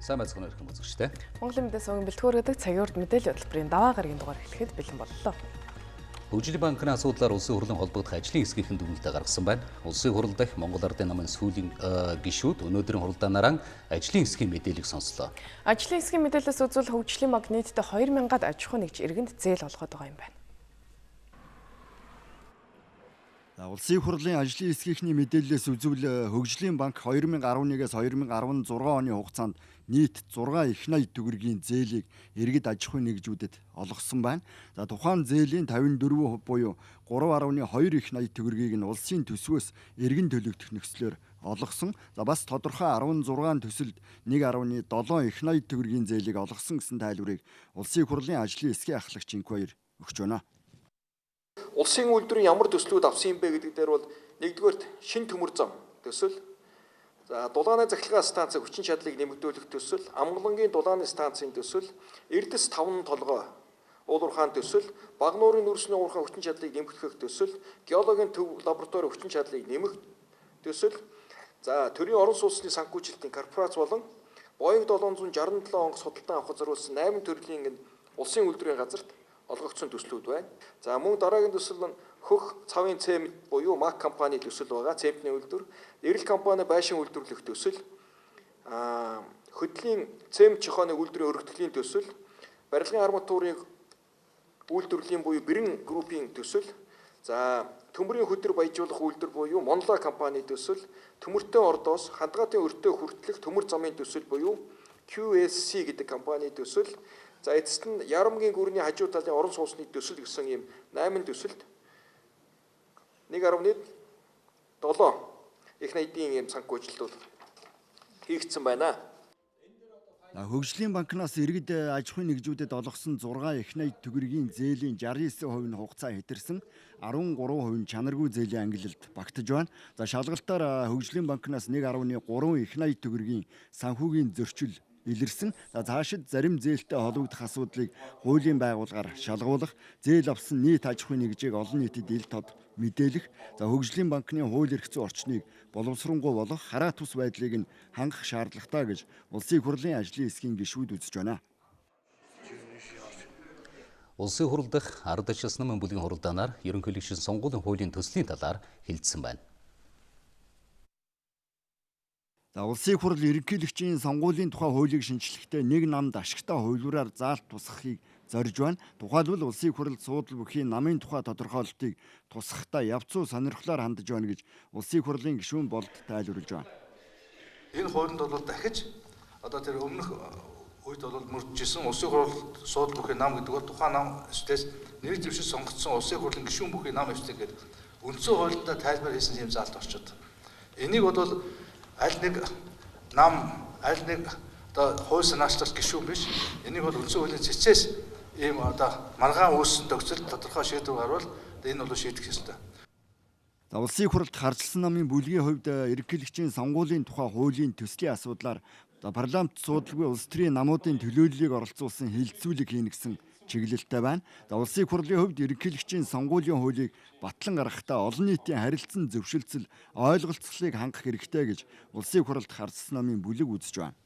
Сайн байцгаана өрхөн үзэгчтэй. Монголын мэдээ сувгийн бэлтгүүргэдэг цагийн урд мэдээллийн хөтөлбөрийн даваа гарагийн дугаар эхлэхэд бэлэн боллоо. Хөгжлийн банкны асуудлаар улсын хурлын холбогдох ажлын хэсгийнхэн дүгнэлтээ гаргасан байна. Улсын хурал дахь Монгол Ардын намын сүүлийн гишүүд өнөөдрийн хуралдаанаараа ажлын хэсгийн мэдээллийг сонслоо. Ажлын хэсгийн мэдээлэлээс үзвэл хөгжлийн банк нийтдээ 2000-ад аж ахуй нэгж иргэнд зээл олгоод байгаа юм байна. Улсын хурлын ажлын хэсгийнхний мэдээллээс үзвэл хөгжлийн банк 2011-ээс 2016 оны хугацаанд нийт 6 их найд төгрөгийн зээлийг иргэд аж ахуй нэгжүүдэд олгосон байна. Тухайн зээлийн 54% буюу 3.2 их найд төгрөгийг нь улсын төсвөөс иргэн төлөгдөх нөхцлөөр олгосон. Бас тодорхой 16 төсөлд 1.7 их найд төгрөгийн зээлийг олгосон гэсэн тайлбарыг улсын хурлын ажлын хэсгийн ахлагч Инквайр өгч байна. Улсын үйлдвэрийн ямар төслүүд авсан юм бэ гэдэг дээр бол нэгдүгээрт шин төмөр зам төсөл, дулааны захиргаа станцын хүчин чадлыг нэмэгдүүлэх төсөл, амгалангийн дулааны станцын төсөл, Эрдэс 5 толгой уулуурхаан төсөл, Багнуурын нүрсний уурхайн хүчин чадлыг нэмэгдүүлэх төсөл, геологийн төв лаборатори хүчин чадлыг нэмэх төсөл, төрийн орон сууцны санхүүжилтийн корпорац болон Боинг 767 онгоц судалтан авах зориулсан 8 төрлийн улсын үйлдвэрийн газарт олгогдсон төслүүд байна. Мөн дараагийн төсөл нь хөх цавын цемент буюу МАК компани төсөл байгаа. Цементний үйлдвэр, эрэл компани байшин үйлдвэрлэх төсөл, хөдлийн цемент чохооны үйлдвэрийн өргөдлийн төсөл, барилгын арматурын үйлдвэрлэлийн буюу Бэрэн группийн төсөл, төмрийн хөдөр баяжуулах үйлдвэр буюу Монла компани төсөл, төмөртэй ордоос хандгаатын өртөө хүртэлх төмөр замын төсөл буюу QSC гэдэг компани төсөл, эцэст нь Ярамгийн гүрний хажуу талын орон сууцны төсөл гэсэн ийм 8 төсөлд 1.7 их найдын ийм санхүүжилтүүд хийгдсэн байна. Хөгжлийн банкнаас иргэд аж ахуй нэгжүүдэд олгосон 6 их найд төгрөгийн зээлийн 69% нь хугацаа хэтэрсэн, 13% нь чанаргүй зээлийн ангилалд багтаж байна. Шалгалтаар хөгжлийн банкнаас 1.3 их найд төгрөгийн санхүүгийн зөрчил илэрсэн. Цаашид зарим зээлтэй холбогдох асуудлыг хуулийн байгууллагаар шалгуулах, зээл авсан нийт аж ахуй нэгжийг олон нийтэд ил тод мэдээлэх, хөгжлийн банкны хууль эрх зүйн орчныг боловсронгуй болох хараа тус байдлыг нь хангах шаардлагатай гэж улсын хурлын ажлын хэсгийн гишүүд үзэж байна. Улсын хурал дахь ард ажилтны намын бүлгийн хуралдаанаар ерөнхийлөгчийн сонгуулийн хуулийн төслийн талаар хэлэлцсэн байна. Улсын хурал ерөнхийлөгчийн сонгуулийн тухай хуулийг шинжлэхдээ нэг намд ашигтай хувилбараар заалт тусгахыг зорж байна. Тухайлбал улсын хурал суудлын бүхий намын тухай тодорхойлолтыг тусгахдаа явцуу сонирхлоор хандж байна гэж улсын хурлын гишүүн Болд тайлбарлаж байна. Энэ хуулинд бол дахиж тэр өмнөх үед бол мөрдөжсэн улсын хурал суудлын бүхий нам гэдэг бол тухайн нам эвслээс нэр дэвшиж сонгогдсон улсын хурлын гишүүн бүхий нам эвслэг гэдэг үндсэн хуулинд тайлбар хийсэн юм заалт орчод. Энийг бол аль нэг нам, аль нэг хууль санаачлалт гишүүн биш. Энийг бол үндсэн хуулийн цэцээс ийм маргаан үүссэн төгсөлд тодорхой шийдвэр гарвал энэ бол шийдэх ёстой. Улсын хуралд харжилсан намын бүлгийн хувьд ерөнхийлөгчийн сонгуулийн тухай хуулийн төслийн асуудлаар парламент судалгүй улс төрийн намуудын төлөөллийг оролцуулсан хэлэлцүүлэг хийнэ гэсэн чиглэлтэй байна. Улсын хурлын хувьд ерөнхийлөгчийн сонгуулийн хуулийг батлан гаргахдаа олон нийтийн харилцан зөвшөлтсөл ойлголцлыг хангах хэрэгтэй гэж улсын хуралд харилцсан намын бүлэг үзэж байна.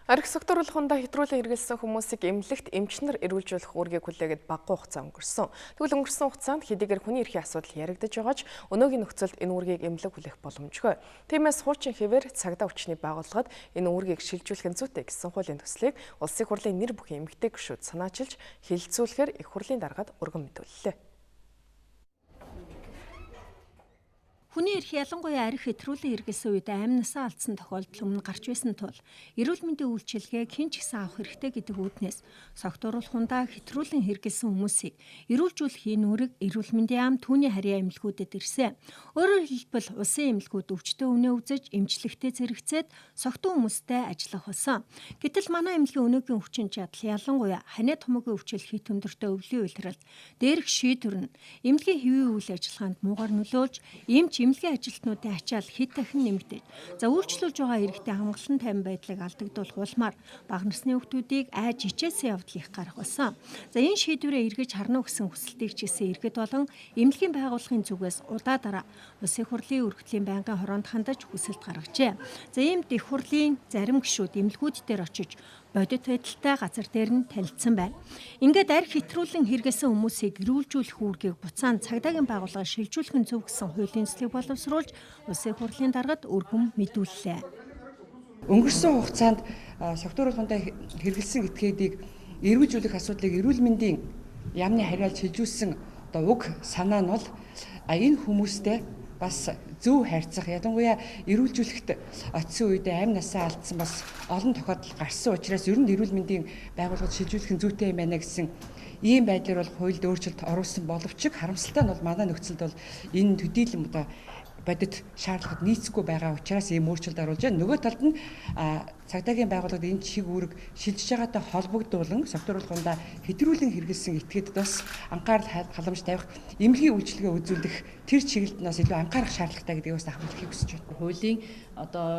Арх согтууруулахундаа хэтрүүлэн хэрэгэлсэн хүмүүсийг эмнэлэгт эмчнэр эрүүлжүүлэх үүргийг хүлээгээд багахан хугацаа өнгөрсөн. Тэгвэл өнгөрсөн хугацаанд хэдийгээр хүний эрхийн асуудал яригдж байгаа ч өнөөгийн нөхцөлд энэ үүргийг эмнэлэг хүлээх боломжгүй. Тиймээс хуучин хэвээр цагдаа хүчний байгууллагад энэ үүргийг шилжүүлэх нь зүйтэй гэсэн хуулийн төслийг улсын хурлын нэр бүхэн эмэгтэй гишүүд санаачилж хэлэлцүүлэхээр их хурлын даргаад өргөн мэдүүллээ. Хүний эрх ялангуяа арх хэтрүүлэн хэрэгэлсэн үед амнасаа алдсан тохиолдол өмнө гарч байсан тул эрүүл мэндийн үйлчилгээг хэн ч гэсэн авах хэрэгтэй гэдэг үүднээс согтууруулахундаа хэтрүүлэн хэрэгэлсэн хүмүүсийг эрүүлжүүлэх энэ үүрэг эрүүл мэндийн ам түүний харьяа эмнэлгүүдэд ирсэн. Өөрөөр хэлбэл улсын эмнэлгүүд өвчтөн үнэ үзэж эмчлэгтээ зэрэгцээд согтуу хүмүүстэй ажиллах болсон. Гэтэл манай эмнэлгийн өнөөгийн хүчин чадал ялангуяа ханиа томоогийн өвчил хит өндөртэй өвлийн үйлрэлт дээрх шийдвэр нь эмнэлгийн хэвийн үйл ажиллагаанд муугар нөлөөлж эмч эмнэлгийн ажилтнуудын ачаал хэд дахин нэмэгдэж, за үйлчлүүлж байгаа иргэдэд хангалттай тайван байдлыг алдагдуулах улмаар бага насны хүүхдүүдийг айж ичээсэн явдал их гарах болсон. За энэ шийдвэрээ эргэж харна гэсэн хүсэлтийг чийсэн иргэд болон эмнэлгийн байгууллагын зүгээс удаа дараа Улсын хурлын өргөдлийн байнгын хороонд хандаж хүсэлт гаргажээ. За ийм их хурлын зарим гишүүд эмнэлгүүд дээр очиж бодит байдалтай газар дээр нь танилцсан байна. Ингээд арх хэтрүүлэн хэрэгэлсэн хүмүүсийг гэрүүлжүүлэх үүргийг буцаан цагдаагийн байгууллага шилжүүлэх нь зөв гэсэн хуулийн төслийг боловсруулж Улсын хурлын даргад өргөн мэдүүллээ. Өнгөрсөн хугацаанд согтууруулгандаа хэрэгэлсэн этгээдийг эргүүлжүүлэх асуудлыг эрүүл мэндийн яамны харьяалж шилжүүлсэн уг санаа нь бол энэ хүмүүстэй бас зөв харьцах, ядангуяа эрүүлжүүлэхт очисон үед амь насаа алдсан бас олон тохиолдол гарсан учраас ер нь эрүүл мэндийн байгууллагад шилжүүлэх нь зүйтэй юм байна гэсэн ийм байдлаар бол хуульд өөрчлөлт оруулсан боловч харамсалтай нь бол манай нөхцөлд бол энэ төдийлөн одоо бодит шаардлагад нийцэхгүй байгаа учраас ийм өөрчлөлт оруулж байна. Нөгөө талд нь цагдаагийн байгууллагад энэ чиг үүрэг шилжиж байгаатай холбогдуулан согтууруулгандаа хэтрүүлэн хэрэгэлсэн этгээдэд бас анхаарал халамж тавих, эмнэлгийн үйлчилгээ үзүүлэх тэр чиглэлд нас илүү анхаарах шаардлагатай гэдгийг бас ахуулахыг хүсэж байна. Хуулийн одоо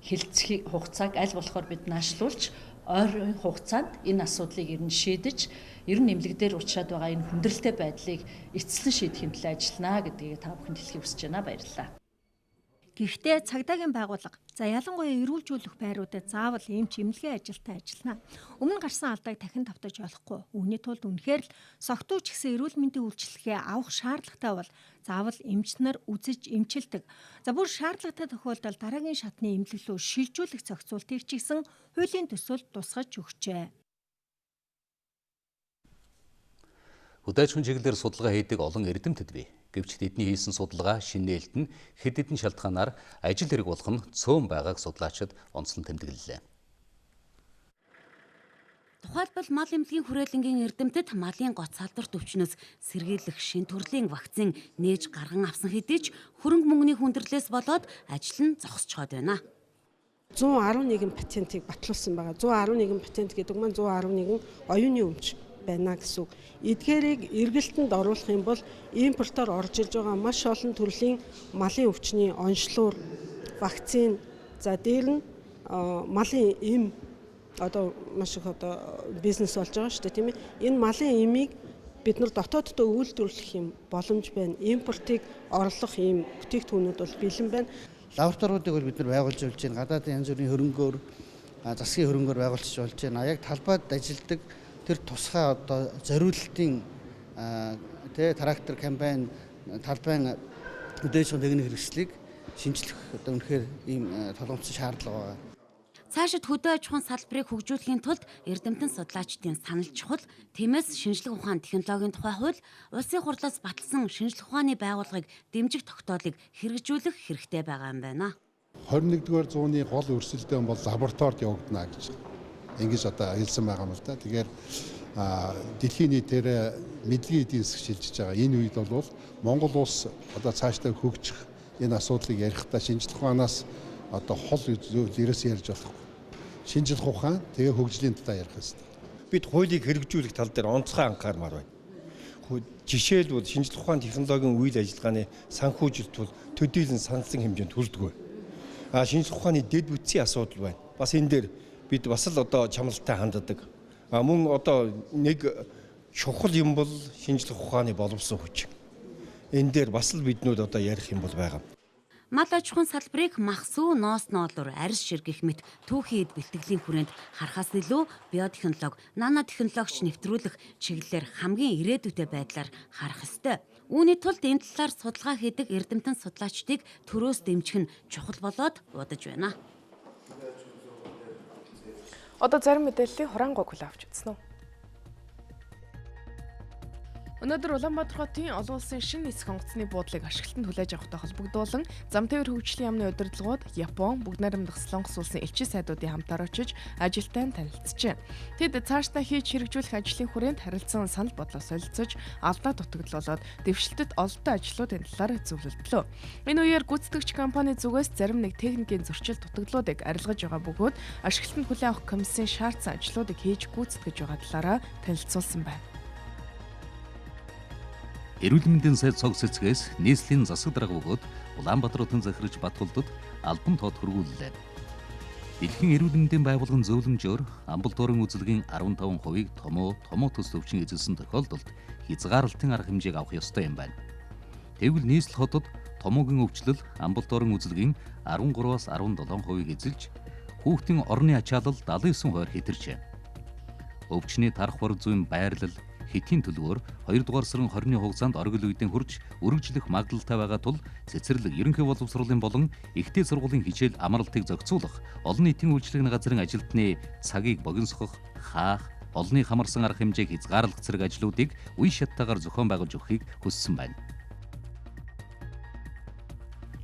хэлэлцэх хугацааг аль болохоор бид наашлуулж ойрын хугацаанд энэ асуудлыг ер нь шийдэж, ер нь эмнэлэг дээр учраад байгаа энэ хүндрэлтэй байдлыг эцэслэн шийдэхин төлөө ажиллана гэдгийг та бүхэнд хэлхийг хүсэж байна. Баярлалаа. Гэхдээ цагдаагийн байгууллага за ялангуяа эрүүлжүүлэх байруудад заавал эмч эмнэлгийн ажилтан ажиллана. Өмнө гарсан алдааг дахин давтаж болохгүй. Үүний тулд үнэхээр л согтууч гэсэн эрүүл мэндийн үйлчилгээ авах шаардлагатай бол заавал эмч нар үзэж эмчилдэг. За бүр шаардлагатай тохиолдолд дараагийн шатны эмнэлэг рүү шилжүүлэх зохицуултыг ч гэсэн хуулийн төсөл тусгаж өгчээ. Хүлээж чиглэлээр судалгаа хийдэг олон эрдэмтэд бий. Гэвч тэдний хийсэн судалгаа шинэлд нь хэд хэдэн шалтгаанаар ажил хэрэг болох нь цөөн байгааг судлаачид онцлон тэмдэглэлээ. Тухайлбал мал эмнэлгийн хүрээлэнгийн эрдэмтэд малын гоц салдварт өвчнөөс сэргийлэх шин төрлийн вакцин нээж гарган авсан хэдий ч хөрөнгө мөнгөний хүндрэлээс болоод ажил нь зогсчиход байна. 111 патентыг батлуулсан байгаа. 111 патент гэдэг маань 111 оюуны өмч байна гэсэн. Эдгээрийг эргэлтэнд оруулах юм бол импортоор орж ирж байгаа маш олон төрлийн малын өвчний онцлог, вакцин, за дээр нь малын эм одоо маш их одоо бизнес болж байгаа шүү дээ, тийм ээ. Энэ малын эмийг бид нар дотооддоо үйлдвэрлэх юм боломж байна. Импортыг орлох юм бүтээгдэхүүнүүд бол бэлэн байна. Лабораториудыг бол бид нар байгуулж болж байна. Гадаадын янз бүрийн хөрөнгөөр, засгийн хөрөнгөөр байгуулж болж байна. Яг талбайд ажилладаг тэр тусгай одоо зориулалтын трактор кампани талбайн үдээшин техник хэрэгслийг шинжлэх одоо үнэхээр ийм толгомцсон шаардлага байгаа. Цаашид хөдөө аж ахуйн салбарыг хөгжүүлэхийн тулд эрдэмтэн судлаачдын санал чухал. Тиймээс шинжлэх ухааны технологийн тухай хууль улсын хурлаас баталсан шинжлэх ухааны байгууллагыг дэмжих тогтоолыг хэрэгжүүлэх хэрэгтэй байгаа юм байна. 21-р зууны гол өрсөлдөөн бол лабораторид явагдана гэж ингэж одоо хэлсэн байгаа юм л да. Тэгэхээр дэлхийн нийтээр мэдлэгийн эдийн засаг шилжиж байгаа. Энэ үед бол Монгол улс одоо цаашдаа хөгжих энэ асуудлыг ярихдаа шинжлэх ухаанаас одоо хол ерөөс ярьж болохгүй. Шинжлэх ухаан тэгээ хөгжлийн талаар ярих хэрэгтэй. Бид хуулийг хэрэгжүүлэх тал дээр онцгой анхаармаар байна. Жишээлбэл шинжлэх ухааны технологийн үйл ажиллагааны санхүүжилт бол төдийлөн сансан хэмжээнд хүрдэг. Шинжлэх ухааны дэд бүтцийн асуудал байна. Бас энэ дээр бид бас л одоо чамлалтай ханддаг. Мөн одоо нэг чухал юм бол шинжлэх ухааны боловсон хүч. Энэ дээр бас л биднүүд одоо ярих юм бол байгаа. Мал аж ахуйн салбарыг мах сүү, ноос ноолор, арьс ширгэх мэт түүхийн эд бэлтгэлийн хүрээнд харахаас илүү биотехнологи, нано технологич нэвтрүүлэх чиглэлээр хамгийн ирээдүйтэй байдлаар харах ёстой. Үүний тулд энэ талаар судалгаа хийдэг эрдэмтэн судлаачдыг төрөөс дэмжих нь чухал болоод удаж байна. Одоо зарим мэдээллийг хураангуй авч үзсэн үү? Өнөөдөр Улаанбаатар хотын олон улсын шинэ нисэх онгоцны буудлыг ашиглалтанд хүлээж авахтай холбогдуулан зам тээвэр хөгжлийн яамны удирдлагууд Япон, Бүгд найрамдах Солонгос улсын элчин сайдуудын хамтаар очиж ажилтай танилцжээ. Тэд цаашдаа хийж хэрэгжүүлэх ажлын хүрээнд харилцан санал бодлоо солилцож алдаа дутагдлуулаад дэвшилтэд олонтой ажлуудын талаар зөвлөлдлөө. Энэ үеэр гүйцэтгэгч компани зүгээс зарим нэг техникийн зөрчил дутагдлуудыг арилгаж байгаа бөгөөд ашиглалтанд хүлээн авах комиссийн шаардсан ажлуудыг хийж гүйцэтгэж байгаа талаараа танилцуулсан байна. Эрүүл мэндийн сайд цог цэцгээс нийслэлийн засаг дарга бөгөөд Улаанбаатар хотын захирагч Батхулдад албан тоод хөргүүллээ. Дэлхийн эрүүл мэндийн байгууллагын зөвлөмжөөр амбулаторын үзэлгийн 15%-ийг томоо төсөл өвчин эзэлсэн тохиолдолд хязгаарлалтын арга хэмжээг авах ёстой юм байна. Тэгвэл нийслэл хотод томоогийн өвчлөл амбулаторын үзэлгийн 13-аас 17%-ийг эзэлж хүүхдийн орны ачаалал 79% хэтэрчээ. Өвчний тарах бор зүйн байрлал хэтийн төлөвөөр 2 дугаар сарын 20-ны хугацаанд оргил үедэн хүрч үргэлжлэх магадлалтай байгаа тул цэцэрлэг ерөнхий боловсролын болон ихтэй сургуулийн хичээл амралтыг зохицуулах, олон нийтийн үйлчлэгний газрын ажилтны цагийг богиносгох, хаах, олонний хамарсан арга хэмжээг хязгаарлах зэрэг ажлуудыг үе шаттайгаар зохион байгуулж өгөхийг хүссэн байна.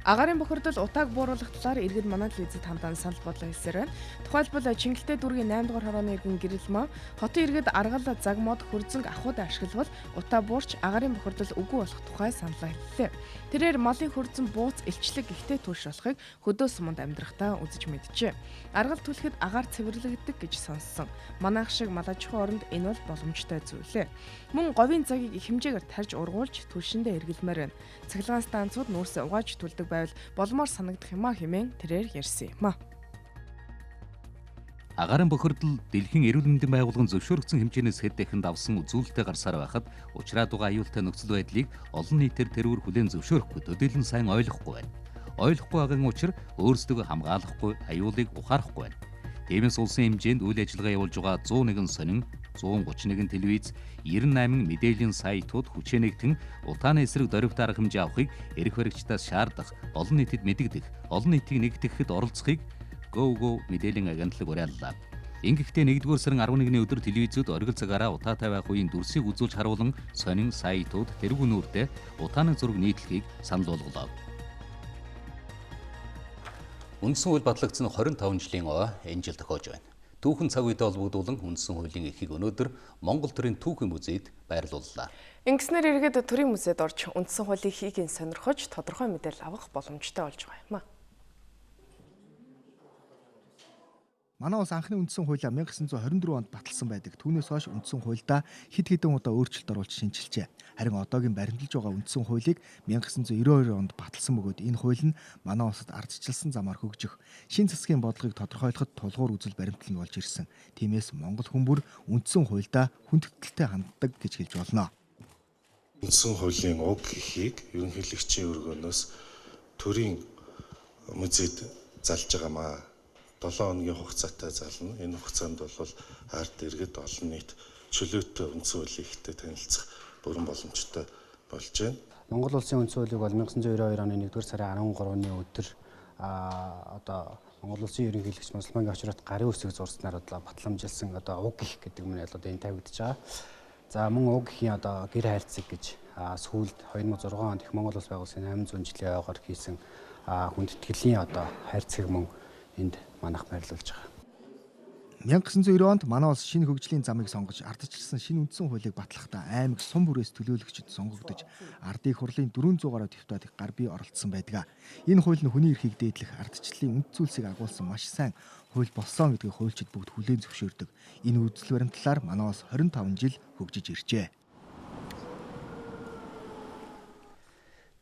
Агаарын бохирдол утааг бууруулах талаар иргэд манад визэд хамтан санал бодлоо хэлсээр байна. Тухайлбал Чингэлтэй дүүргийн 8 дугаар хорооны иргэн гэрэлмаа хотын иргэд аргал загмод хөрзөнг ахуйд ашиглавал утаа буурч агаарын бохирдол үгүй болох тухай саналаа хэллээ. Тэрээр малын хөрзөн бууц элчлэг ихтэй турш болохыг хөдөө суманд амьдрахтаа үзэж мэджээ. Аргал түлхэд агаар цэвэрлэгддэг гэж сонссон. Манайх шиг мал аж ахуйн оронд энэ бол боломжтой зүйлээ. Мөн говийн цагийг их хэмжээгээр тарж ургуулж түлшиндээ эргэлмээр байна. Цахилгаан станцууд нүүрсээ угааж түлдэг байвал боломоор санагдах юмаа хэмээн тэрээр ярьсан юм а. Агаарын бохирдол дэлхийн эрүүл мэндийн байгууллагын зөвшөөрөгдсөн хэмжээнээс хэд дахин давсан үзүүлэлтээ гарсаар байхад учраад байгаа аюултай нөхцөл байдлыг олон нийтээр тэрүүр хүлээн зөвшөөрөхгүй төдийлөн сайн ойлгохгүй байна. Ойлгохгүй байгаа учраас өөрсдөө хамгаалахгүй аюулыг ухаарахгүй байна. Тиймээс улсын хэмжээнд үйл ажиллагаа явуулж байгаа 101 сонин, 131 телевиз, 98 мэдээллийн сайтууд хүчээнэгтэн утааны эсрэг дөрвөлт арга хэмжээ авахыг эрх баригчдаас шаардах, олон нийтэд мэдэгдэх, олон нийтийг нэгтгэхэд оролцохыг Go мэдээллийн агентлаг уриаллаа. Ингэхдээ 1-р сарын 11-ний өдөр телевизүүд оргил цагаараа утаатай байх үеийн дүрсийг үзүүлж харуулan сонин сайтууд тэргүү нүртэй утааны зураг нийтлэхийг санал болголоо. Үндсэн хууль батлагдсан 25 жилийн энэ жил тохиож байна. Түүхэн цаг үедээ холбогдуулан үндсэн хуулийн эхийг өнөөдөр Монгол төрийн түүхийн музейд байрлууллаа. Ингэснээр иргэд төрийн музейд орж үндсэн хуулийн эхийг сонирхож тодорхой мэдээлэл авах боломжтой болж байгаа юм а. Манай улс анхны үндсэн хуулиа 1924 онд баталсан байдаг. Түүнээс хойш үндсэн хуульдаа хэд хэдэн удаа өөрчлөлт оруулж шинжилжээ. Харин одоогийн баримталж байгаа үндсэн хуулийг 1992 онд баталсан бөгөөд энэ хууль нь манай улсад ардчилсан замаар хөгжих, шин засгийн бодлогыг тодорхойлоход тулгуур үзэл баримтлан болж ирсэн. Тиймээс Монгол хүн бүр үндсэн хуульдаа хүндэтгэлтэй ханддаг гэж хэлж болно. Үндсэн хуулийн уг эхийг ерөнхийлөгчийн өргөнөөс төрийн музейд залж байгаамаа. 7 хоногийн хугацаатай зална. Энэ хугацаанд бол ард иргэд олон нийт чөлөөтэй үндсэн хуулийн ихтэй танилцах бүрэн боломжтой болж байна. Монгол улсын үндсэн хуулийг бол 1992 оны 1-р сарын 13-ны өдөр Монгол улсын ерөнхийлөгч Мусульман очроод гарын үсэг зурснаар батламжилсан уг их гэдэг нь энэ тавигдж байгаа. За мөн уг ихийн гэр хайрцаг гэж сүүлд 2006 онд их Монгол улс байгуулсан 800 жилийн ойгоор хийсэн хүндэтгэлийн хайрцаг мөн энд манайх байрлуулж байгаа. 1990 онд манай улс шинэ хөгжлийн замыг сонгож ардчилсан шинэ үндсэн хуулийг батлахдаа аймаг сум бүрээс төлөөлөгчид сонгогдож ардын хурлын 400 гаруй депутатыг гар бие оролцсон байдаг. Энэ хууль нь хүний эрхийг дээдлэх ардчлалын үнд зүйлсийг агуулсан маш сайн хууль болсон гэдгийг хуульчид бүгд хүлээн зөвшөөрдөг. Энэ үйлдэл баримтлалаар манай улс 25 жил хөгжиж иржээ.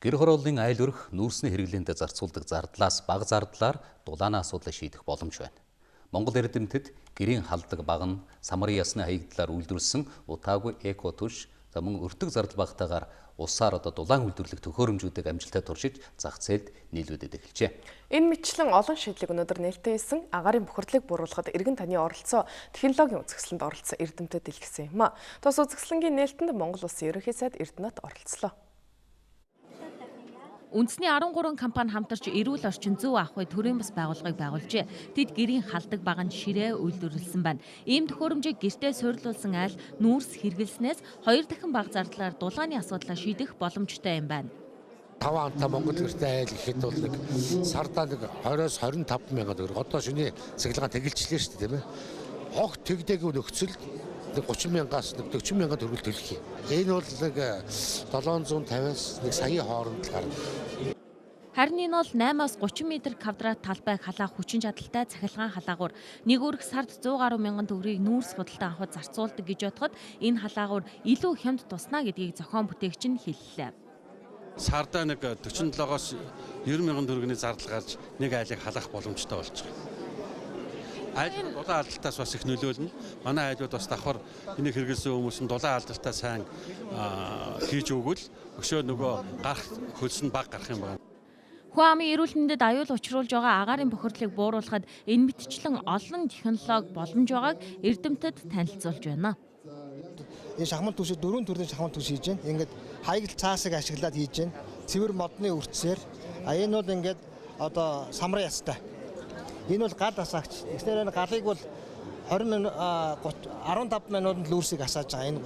Гэр хорооллын айл өрх нүүрсний хэрэглээндээ зарцуулдаг зардлаас бага зардлаар дулааны асуудлыг шийдэх боломж байна. Монгол эрдэмтэд гэрийн халдаг баг нь самарын ясны хаягдлаар үйлдвэрлэсэн утаагүй эко түш, мөн өртөг зардал багтаагаар усаар дулаан үйлдвэрлэх төхөөрөмжүүдийг амжилттай туршиж зах зээлд нийлүүлээд эхэлжээ. Энэ мэтчлэн олон шийдлийг өнөөдөр нээлттэйсэн агаарын бохирдлыг бууруулахад иргэн таны оролцоо технологийн үзэсгэлэнд оролцсон эрдэмтэд илгэсэн юм а. Тус үзэсгэлэнгийн нээлтэнд Монгол Улсын ерөнхий сайд Эрдэнэт оролцлоо. Үндэсний 13 компани хамтарч эрүүл орчин зөв ахуй төрийн бас байгууллагыг байгуулжээ. Тэд гэрийн халдаг баганд ширээ үйлдвэрлэсэн байна. Ийм төхөөрөмжийг гэртээ суйрлуулсан айл нүүрс хэрэглэснээс 2 дахин бага зардлаар дулааны асуудлаа шийдэх боломжтой юм байна. 5 амтаа Монгол гэртээ айл ихэд бол сардаа 20-оос 25 мянган төгрөг. Одоо шөнийн цахилгаан тэгэлжлээ шүү дээ, тийм ээ. Хогт тэгдээгүй нөхцөлд 30 мянгаас 40 мянган төгрөг төлөх юм. Энэ бол 750-аас 1 саяын хооронд гарна. Харин энэ бол 8-аас 30 м квадрат талбайг халаах хүчин чадалтай цахилгаан халаагуур. Нэг өрх сард 100 гаруй мянган төгрөгийг нүүрс худалдан авахд зарцуулдаг гэж бодоход энэ халаагуур илүү хямд туснаа гэдгийг зохион бүтээгч нь хэллээ. Сардаа нэг 47-оос 90 мянган төгрөгийн зардал гарч нэг айлыг халаах боломжтой болж байгаа. Айл дулаан алдалтаас бас их нөлөөлнө. Манай айлууд бас давхар энийг хэрэглэсэн хүмүүс нь дулаан алдалтаа сайн хийж өгвөл өшөө нөгөө гарах хөлс нь бага гарах юм байна. Хүн амын эрүүл мэндэд аюул учруулж байгаа агаарын бохирдлыг бууруулахад энэ мэтчлэн олон технологи боломж байгааг эрдэмтэд танилцуулж байна. Энэ шахмал түвшид 4 төрлийн шахмал түвш хийж байна. Ингээд хаягл цаасыг ашиглаад хийж байна. Цэвэр модны үрцээр. Энэ бол ингээд одоо самрын ястай. Энэ бол гал асаагч. Тэгснээр энэ галыг бол 15 минутанд л үрсийг асааж байгаа энэ.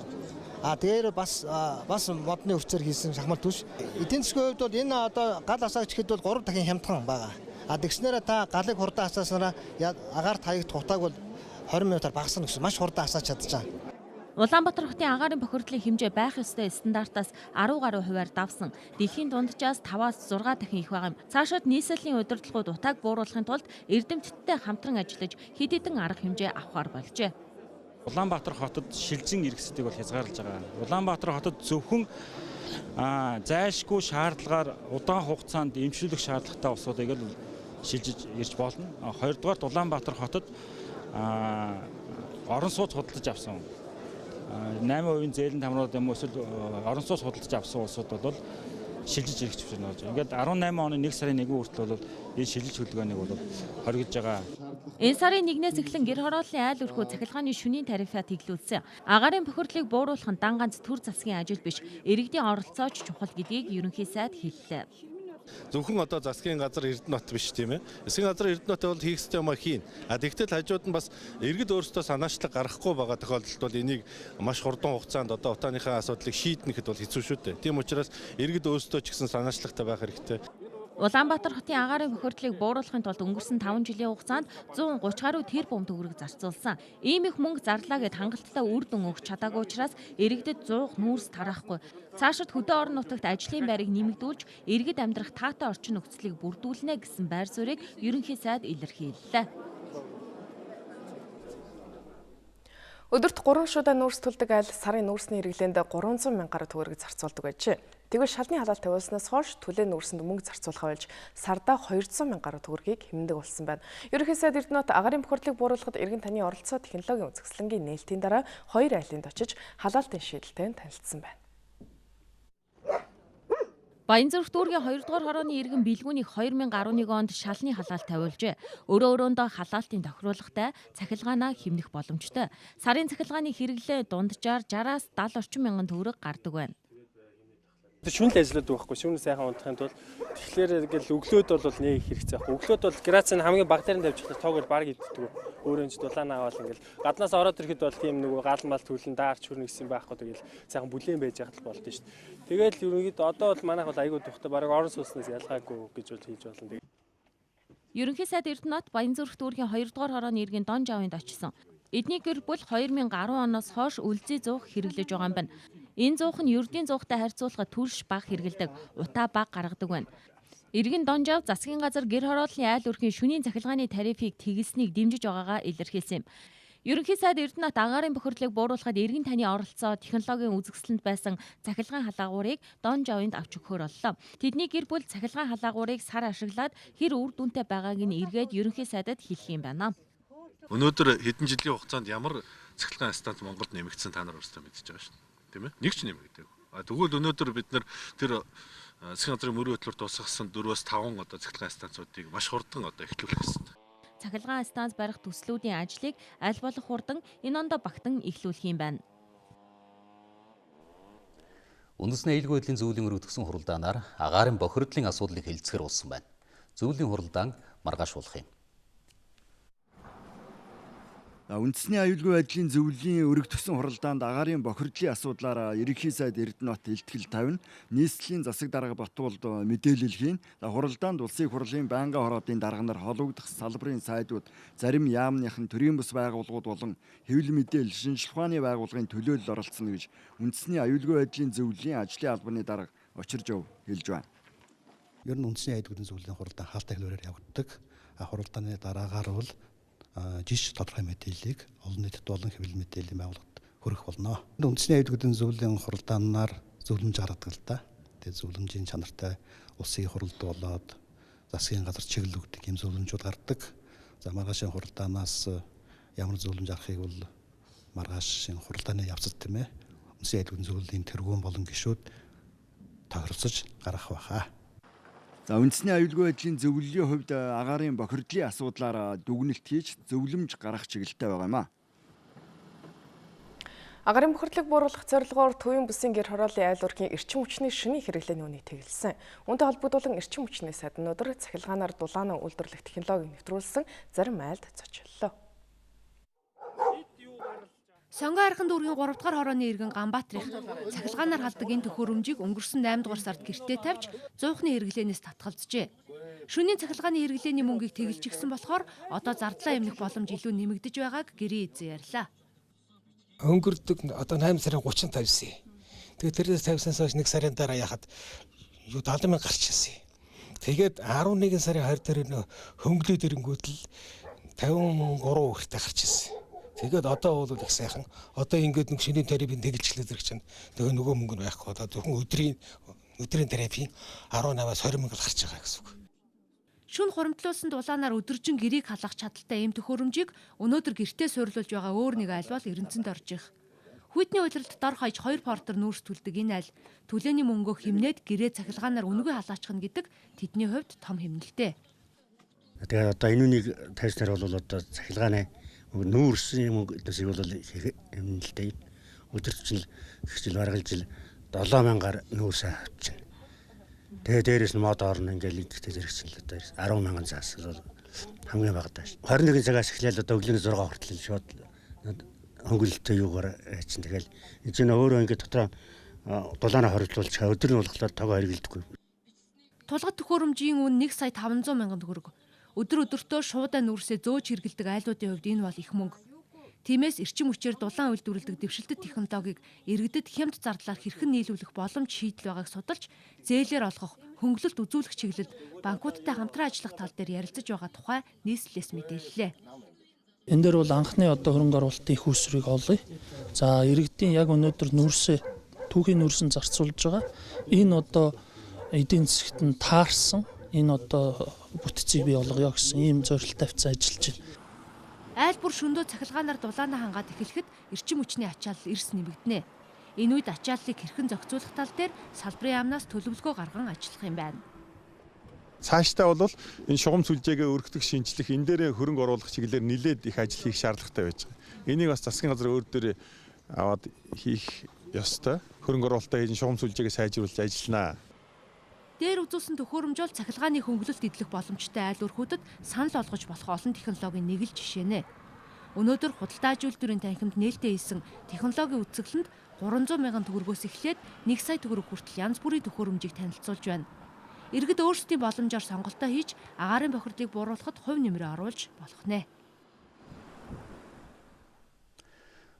Тэр бас модны өвчээр хийсэн шахмал түвш. Эдийн засгийн хувьд бол энэ одоо гал асаагч гэхэд бол 3 дахин хямдхан байгаа. Тэгснээр та галыг хурдан асааснараа агаарт хаягт хутааг бол 20 минутаар багасна гэсэн маш хурдан асааж чадчихаа. Улаанбаатар хотын агаарын бохирдлын хэмжээ байх ёстой стандартаас 10 гаруй хувиар давсан. Дэлхийн дунджаас 5-аас 6 дахин их байгаа юм. Цаашид нийслэлийн удирдлагууд утааг бууруулахын тулд эрдэмтдтэй хамтран ажиллаж хэд хэдэн арга хэмжээ авахар болжээ. Улаанбаатар хотод шилжин иргэсдийг бол хязгаарлаж байгаа. Улаанбаатар хотод зөвхөн зайлшгүй шаардлагаар удаан хугацаанд эмчлүүлэх шаардлагатай усуудыг л шилжиж ирж болно. Хоёрдугаар Улаанбаатар хотод орон сууц худалдаж авсан 8% зээлэн тамрууд юм эсвэл орон сууц худалдаж авсан улсууд бол шилжиж ирэх зөвшөөрөл болж байгаа. Ингээд 18 оны 1 сарын 1 хүртэл бол энэ шилжилт хөдөлгөөнийг бол хоригдж байгаа. Энэ сарын 1-ээс эхлэн гэр хорооллын айл өрхөө цахилгааны шөнийн тарифаа тэглүүлсэн. Агаарын бохирдлыг бууруулах нь дан ганц төр засгийн ажил биш, иргэдийн оролцооч чухал гэдгийг ерөнхий сайд хэллээ. Зөвхөн одоо засгийн газар Эрдэнэт биш тийм ээ. Засгийн газар Эрдэнэт бол хийх ёстой юм хийн. Тэгтэл хажууд нь бас иргэд өөрсдөө санаачлаг гаргахгүй байгаа тохиолдолд бол энийг маш хурдан хугацаанд одоо утааныхаа асуудлыг шийднэхэд бол хэцүү шүү дээ. Тийм учраас иргэд өөрсдөө ч гэсэн санаачлагтай байх хэрэгтэй. Улаанбаатар хотын агаарын бохирдлыг бууруулахын тулд өнгөрсөн 5 жилийн хугацаанд 130 гаруй тэрбум төгрөг зарцуулсан. Ийм их мөнгө зарлаа гэд хангалттай үр дүн өгч чадаагүй учраас иргэдэд 100 нүүрс тараахгүй. Цаашид хөдөө орон нутагт ажлын байрыг нэмэгдүүлж, иргэд амьдрах таатай орчин нөхцөлийг бүрдүүлнэ гэсэн байр суурийг ерөнхий сайд илэрхийллээ. Өдөрт 3 шудаа нүүрс төлдөг айл сарын нүүрсний хэрэглээнд 300 мянга гаруй төгрөг зарцуулдаг байжээ. Тэгвэл шалны халаалт тавиулснаас хойш төлөө нүүрсэнд мөнгө зарцуулахаа болж сардаа 200 мянга гаруй төгрөгийг хэмндэг болсон байна. Ерөнхий сайд Эрдэнэт агаарын бохирдлыг бууруулахад иргэн таны оролцоо технологийн үзэсгэлэнгийн нээлтийн дараа 2 айлынд очиж халаалтын шийдэлтэй танилцсан байна. Баянзүрх дүүргийн 2 дугаар хорооны иргэн бэлгүүнийг 2011 онд шалны халаалт тавиулжээ. Өрөөндөө халаалтын тохируулгатай цахилгаанаа хэмнэх боломжтой. Сарын цахилгааны хэрэглээ дунджаар 60-аас 70 орчим мянган төгрөг гардаг байна. Шүнл ажиллаад байхгүй. Шүнл сайхан унтахын тулд тэгэхээр ингээл өглөөд бол нэг хэрэгцээ байхгүй. Өглөөд бол грац нь хамгийн бага дээрэн тавьж байгаа тоогоор баг иддэг. Өөрөө ч дулаанаа аваад ингээл гаднаас ороод ирэхэд бол тийм нөгөө гал мал төлн даарч хүрнэ гэсэн байхгүй. Тэгэл сайхан бүлээн байж яхад болд нь шүү дээ. Тэгэл ерөнхийдөө одоо бол манайх бол айгүй тухтай бараг орон сууснаас ялгаагүй гэж бол хийж болно. Ерөнхий сайд Эрдэнэт Баянзүрх дүүргийн 2 дугаар хорооны иргэн Дон Жавынд очсон. Эдний гэр бүл 2010 оноос хойш үлзий зуух хэрэглэж байгаа юм байна. Энэ зуух нь ердийн зуухтай харьцуулахад түрш бага хэрэгэлдэг, утаа бага гаргадаг байна. Иргэн Дон Жав засгийн газар гэр хорооллын айл өрхийн шөнийн захилгааны тарифыг тэгэлснийг дэмжиж байгаагаа илэрхийлсэн юм. Ерөнхий сайд Эрдэнэт агаарын бохирдлыг бууруулахад иргэн таны оролцоо технологийн үзэсгэлэнт байсан цахилгаан халаагуурыг Дон Жавынд авч өгөхөөр боллоо. Тэдний гэр бүл цахилгаан халаагуурыг сар ашиглаад хэр үр дүнтэй байгааг нь эргээд ерөнхий сайдад хэлэх юм байна. Өнөөдөр хэдэн жилийн хугацаанд ямар цахилгаан станц Монголд нэмэгдсэн та нар өөрсдөө мэдчихэж байгаа шүү дээ. Тийм ээ? Нэг ч нэмэгдэв. Тэгвэл өнөөдөр бид нар тэр засгийн газрын мөрийн хөтлөөр тусгасан 4-5 одоо цахилгаан станцуудыг маш хурдан одоо эхлүүлэх хэрэгтэй. Цахилгаан станц барих төслүүдийн ажлыг аль болох хурдан энэ ондоо багтан эхлүүлэх юм байна. Үндэсний аюулгүй байдлын зөвлөлийн өргөдгсөн хуралдаанаар агаарын бохирдлын асуудлыг хэлцэхэр болсон байна. Зөвлөлийн хуралдаан маргааш болох юм. Үндэсний аюулгүй байдлын зөвлөлийн өргөдгсөн хуралдаанд агаарын бохирдлын асуудлаар ерөнхий сайд Эрдэнэт илтгэл тавина. Нийслэлийн засаг дарга Батболд мэдээлэл хийн. Хуралдаанд улсын хурлын байнгын хороодын дарга нар хологдох салбарын сайдууд, зарим яамныхан төрийн бас байгууллагууд болон хэвлэл мэдээлэл шинжилгээ ухааны байгууллагын төлөөлөл оролцсон гэж үндэсний аюулгүй байдлын зөвлөлийн ажлын албаны дарга Очиржов хэлж байна. Ер нь үндэсний айдгуудын зөвлөлийн хуралдаан хаалттай хөлөөрөөр явагддаг. Хуралдааны дараагаар бол жиш тодорхой мэдээллийг олон нийтэд болон хэвлэл мэдээллийн байгууллагад хүргэх болно. Үндэсний айдгуудын зөвлөлийн хуралдаанаар зөвлөмж гаргадаг л да. Тэгээд зөвлөмжийн чанартай улсын хуралд болоод засгийн газар чиглэл өгдөг юм зөвлөмжүүд гардаг. За маргаашийн хуралдаанаас ямар зөвлөмж авахыг бол маргаашийн хуралдааны явцад тийм ээ. Үндэсний айдгуудын зөвлөлийн тэргуун болон гишүүд тохиролцож гаргах байхаа. За үндэсний аюулгүй байдлын зөвлөлийн хувьд агаарын бохирдлын асуудлаар дүгнэлт хийж зөвлөмж гаргах чиглэлтэй байгаа юм а. Агаарын бохирдлыг бууруулах зорилгоор төвийн бүсийн гэр хорооллын айл уургийн эрчим хүчний шөнийн хэрэглээний үнийг тэгэлсэн. Үүнтэй холбогдуулан эрчим хүчний сайд өнөөдөр цахилгаанаар дулааны үйлдвэрлэх технологиг нэвтрүүлсэн зарим айлд зочлоо. Сонгоо архан дүүргийн 3 дугаар хорооны иргэн Ганбаатарын цахилгаанаар халдаг энэ төхөөрөмжийг өнгөрсөн 8 дугаар сард гэртээ тавьж 100-ны хэрэглээнээс татгалзжээ. Шөнийн цахилгааны хэрэглээний мөнгийг тэгэлжигсэн болохоор одоо зардлаа эмнэх боломж илүү нэмэгдэж байгааг гэрийн эзэн ярьлаа. Өнгөрдөг одоо 8 сарын 30-нд тавьсан. Тэгээд тэрээс тавьсанаас хойш 1 сарын дараа яхад 70,000 гарчихсан. Тэгээд 11 сарын 20 дээр хөнгөлөд ирэнгүүт л 53 хүртэл гарчихсан. Тэгээд одоо бол их сайхан. Одоо ингээд нэг шинийн тарифын тэгэлжлээд ирэх чинь тэгээ нөгөө мөнгө нь байхгүй. Одоо зөвхөн өдрийн тарифын 18-аас 20,000 гарч байгаа гэсэн үг. Шүн хуримтлуулсан дулаанаар өдөржин гэрийг халах чадaltaй эм төхөөрөмжийг өнөөдөр гэртээ суйрлуулж байгаа өөр нэг айл бол Эрдэнэтэнд орж их. Хүйтний удирдалд дор хаяж 2 портер нүүрс түлдэг энэ айл төлөөний мөнгөө хэмнээд гэрээ цахилгаанаар үнэгүй халаачих нь гэдэг тэдний хувьд том хэмнэлтэй. Тэгээд одоо энэ үнийг тайзнаар бол одоо цахилгааны нүүрсийн мөнгөдөөсийг бол хэмнэлтэй. Өдөржин их жил бараг жил 7,000-аар нүүрс авчихна. Тэгээ дээрээс нь мод орно ингээл идэгтэй зэрэгсэн л одоо 10,000 цаас бол хамгийн бага даа. 21 цагаас эхлээл одоо өглөөний 6 хүртэл шууд хөнгөлөлтөй юугаар чинь тэгэл энэ чинь өөрөө ингээд дотроо дулаанаа хоригдлуулж өдөр нь болохоор тог хэрэглэдэггүй. Тулгад төхөөрөмжийн үн 1 сая 500 мянган төгрөг. Өдөр өдөртөө шуудаа нүүрсээ зөөж хэрэглэдэг айлуудын хувьд энэ бол их мөнгө. Тиймээс эрчим хүчээр дулаан үйлдвэрлэдэг дэвшилтэт технологиг иргэдэд хямд зардлаар хэрхэн нийлүүлэх боломж шийдэл байгааг судалж, зээлээр олгох, хөнгөлөлт үзүүлэх чиглэлд банкудтай хамтран ажиллах тал дээр ярилцаж байгаа тухай нийслэлээс мэдээллээ. Энэ дээр бол анхны одоо хөрөнгө оруулалтын их усрыг олъё. За иргэдийн яг өнөөдөр түүхийн нүүрсэн зарцуулж байгаа. Энэ одоо эдийн засгт нь таарсан энэ одоо бүтцийг бий болгоё гэсэн ийм зорилттой тавьсан ажиллаж байна. Айл бүр шөндөө цахилгаанаар дулаанаа хангаад эхлэхэд эрчим хүчний ачаалал эрс нэмэгдэнэ. Энэ үед ачааллыг хэрхэн зохицуулах тал дээр салбарын яамнаас төлөвлөгөө гарган ажиллах юм байна. Цаашдаа бол энэ шугам сүлжээгээ өргөдөх шинжлэх энэ дээр хөрөнгө оруулах чиглэлээр нэлээд их ажил хийх шаардлагатай байж байгаа. Энийг бас засгийн газар өөр дээр аваад хийх ёстой. Хөрөнгө оруулалтаа хийж шугам сүлжээгээ сайжруулж ажилланаа. Дээр үзүүлсэн төхөөрөмжөөл цахилгааны хөнгөлөлт идэх боломжтой айл өрхүүдэд санал олгож болох олон технологийн нэг л жишээ нэ. Өнөөдөр худалдаа үйлдвэрийн танхимд нээлттэй хийсэн технологийн үзэсгэлэнд 300 мянган төгрөгөөс эхлээд 1 сая төгрөг хүртэл янз бүрийн төхөөрөмжийг танилцуулж байна. Иргэд өөрсдийн боломжоор сонголтоо хийж агаарын бохирдлыг бууруулахад хувь нэмрээ оруулж болох нэ.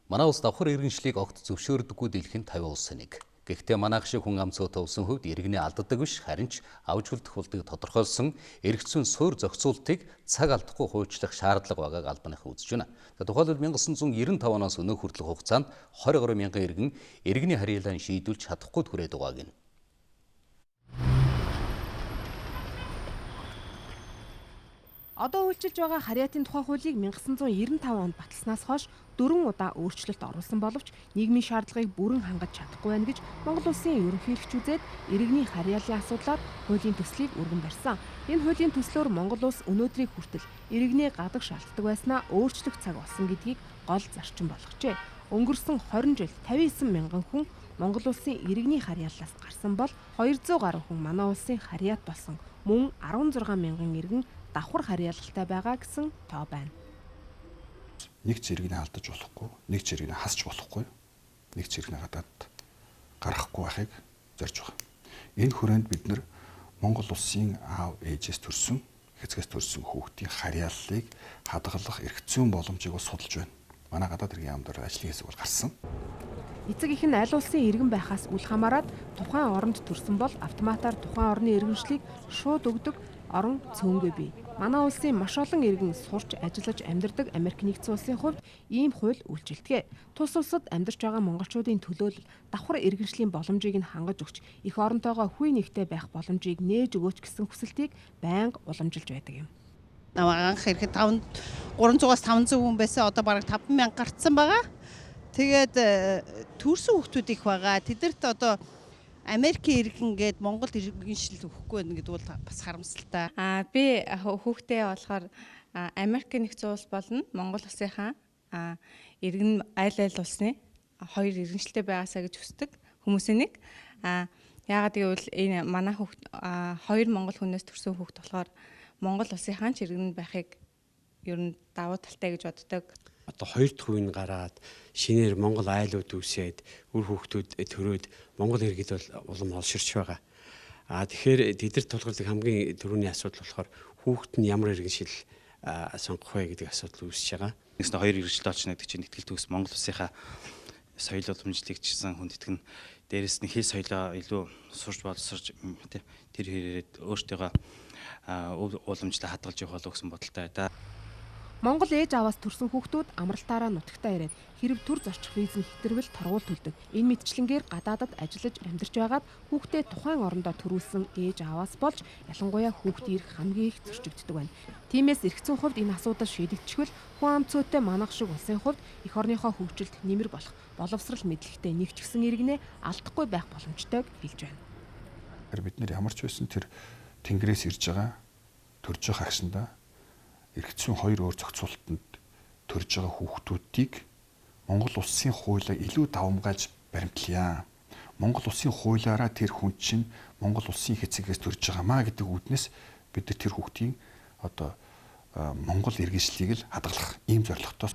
Манай улс давхар иргэншлийг огт зөвшөөрдөггүй дэлхийн 50 улсын нэг. Гэхдээ манайх шиг хүн амцгой төвсөн хувьд иргэний алддаг биш харин ч авж үлдэх болдгийг тодорхойлсон эргэцүүн суурь зохицуултыг цаг алдахгүй хуульчлах шаардлага байгааг албаныхан үзэж байна. Тухайлбал 1995 оноос өнөө хүртэлх хугацаанд 23 мянган иргэн иргэний харьяалаа шийдүүлж чадахгүй түрээд байгааг нь. Одоо үйлчилж байгаа харьяатын тухай хуулийг 1995 онд баталснаас хойш 4 удаа өөрчлөлт оруулсан боловч нийгмийн шаардлагыг бүрэн хангаж чадахгүй байна гэж Монгол Улсын ерөнхийлөгч үзээд иргэний харьяалын асуудлаар хуулийн төслийг өргөн барьсан. Энэ хуулийн төслөөр Монгол Улс өнөөдрийг хүртэл иргэний гадаг шаарддаг байснаа өөрчлөх цаг болсон гэдгийг гол зарчим болгожээ. Өнгөрсөн 20 жилд 59 мянган хүн Монгол Улсын иргэний харьяаллаас гарсан бол 200 гаруй хүн манай улсын харьяат болсон. Мөн 16 мянган иргэн давхар харьяалалтай байгаа гэсэн тоо байна. Нэг зэргийг алдаж болохгүй, нэг зэргийг хасч болохгүй, нэг зэргийг гадаад гаргахгүй байхыг зорж байгаа. Энэ хүрээнд бид нар Монгол улсын аав ээжээс төрсөн, хэцгээс төрсөн хүүхдийн харьяаллыг хадгалах эрх зүйн боломжийг судалж байна. Манай гадаад иргэн яамд ажлын хэсэг бол гарсан. Эцэг эх нь аль улсын иргэн байхаас үл хамааран тухайн оронд төрсөн бол автоматар тухайн орны иргэншлийг шууд өгдөг орон цөөнгүй бий. Манай улсын маш олон иргэн сурч ажиллаж амьдардаг Америк нэгдсэн улсын хувьд ийм хууль үйлчилдэг. Тус улсад амьдарч байгаа монголчуудын төлөө давхар иргэншлийн боломжийг нь хангаж өгч их оронтойгоо хүй нэгтэй байх боломжийг нээж өгөөч гэсэн хүсэлтийг байнга уламжилж байдаг юм. Анх ирэхэд 300-аас 500 хүн байсан, одоо бараг 50000 гарцсан байгаа. Тэгээд төрсөн хүмүүс их байгаа. Тэдэрт одоо Америкийн иргэн гээд Монголд иргэншил өгөхгүй байна гэдэг бол бас харамсалтай. Би хүүхдээ болохоор Америкийн нэгдсэн улс болон Монгол улсынхаа иргэн айл улсны хоёр иргэншилтэй байгаасаа гэж хүсдэг хүмүүсийн нэг. Яагаад гэвэл энэ манай хүүхд хоёр монгол хүнээс төрсэн хүүхд болохоор Монгол улсынхаа ч иргэн байхыг ер нь давуу талтай гэж боддог. Одоо хоёр дахь үеийн гараад шинээр Монгол айлууд үсээд үр хүүхдүүд төрөөд Монгол иргэд бол улам олширч байгаа. Тэгэхээр тэдэр тулгардаг хамгийн түрүүний асуудал болохоор хүүхэд нь ямар иргэншил сонгох вэ гэдэг асуудал үүсэж байгаа. Нэгс хоёр иргэншилтэй олж нэгдэг чинь нэгтгэл төгс Монгол улсынхаа соёл уламжлалыг чсэн хүндэтгэн дээрэс нь хэл соёлоо илүү сурч боловсрч тэр хэрэг өөртөө уламжлалаа хадгалж явах болов гэсэн бодолтой да. Монгол ээж аваас төрсэн хүүхдүүд амралтаараа нутагтаа ирээд хэрэг төр зорчих визэн хэтрвэл торгуул төлдөг. Энэ мэтчлэнгээр гадаадад ажиллаж амьдарч байгаад хүүхдээ тухайн орондоо төрүүлсэн ээж аваас болж ялангуяа хүүхд ирэх хамгийн их зөрчигддөг байна. Тиймээс эргэцэн хувьд энэ асуудал шийдэгдэхвэл хүн ам цөөтэй манайх шиг улсын хувьд эх орныхоо хөгжилд нэмэр болох боловсрал мэдлэгтэй нэг ч гэсэн иргэнэ алдахгүй байх боломжтойг хэлж байна. Бид нэр ямар ч байсан тэр тэнгэрээс ирж байгаа төрж байгаа агшиндаа эргэцэн хоёр өөр зохицуулалтанд төрж байгаа хүүхдүүдийг Монгол улсын хуулиар илүү давамгайлж баримтлая. Монгол улсын хуулиараа тэр хүн чинь Монгол улсын хэцэгээс төрж байгаамаа гэдэг үүднээс бид тэр хүүхдийн одоо Монгол иргэншлийг л хадгалах ийм зорилготой.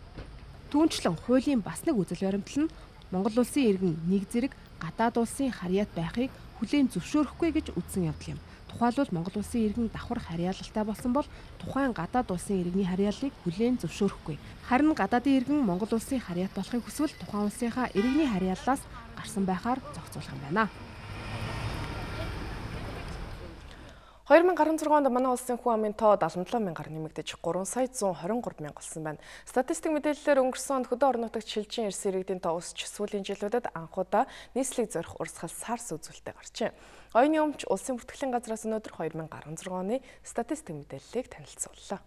Түүнчлэн хуулийн бас нэг үзэл баримтал нь Монгол улсын иргэн нэг зэрэг гадаад улсын харьяат байхыг хүлээн зөвшөөрөхгүй гэж үзсэн явдал юм. Тухайлбал Монгол улсын иргэн давхар харьяалалтай болсон бол тухайн гадаад улсын иргэний харьяаллыг хүлээн зөвшөөрөхгүй. Харин гадаадын иргэн Монгол улсын харьяат болохыг хүсвэл тухайн улсынхаа иргэний харьяаллаас гарсан байхаар зохицуулах юм байна. 2016 онд манай улсын хүн амын тоо 77,000-аар нэмэгдэж 3,123,000 болсон байна. Статистик мэдээллээр өнгөрсөн онд хөдөө орон нутагт шилжин ирсэн иргэдийн тоо өсч сүүлийн жилүүдэд анхудаа нийслэлийг зорих урсгал SARS үзүүлэлттэй гарчээ. Оюуны өмч улсын бүртгэлийн газраас өнөөдөр 2016 оны статистик мэдээллийг танилцууллаа.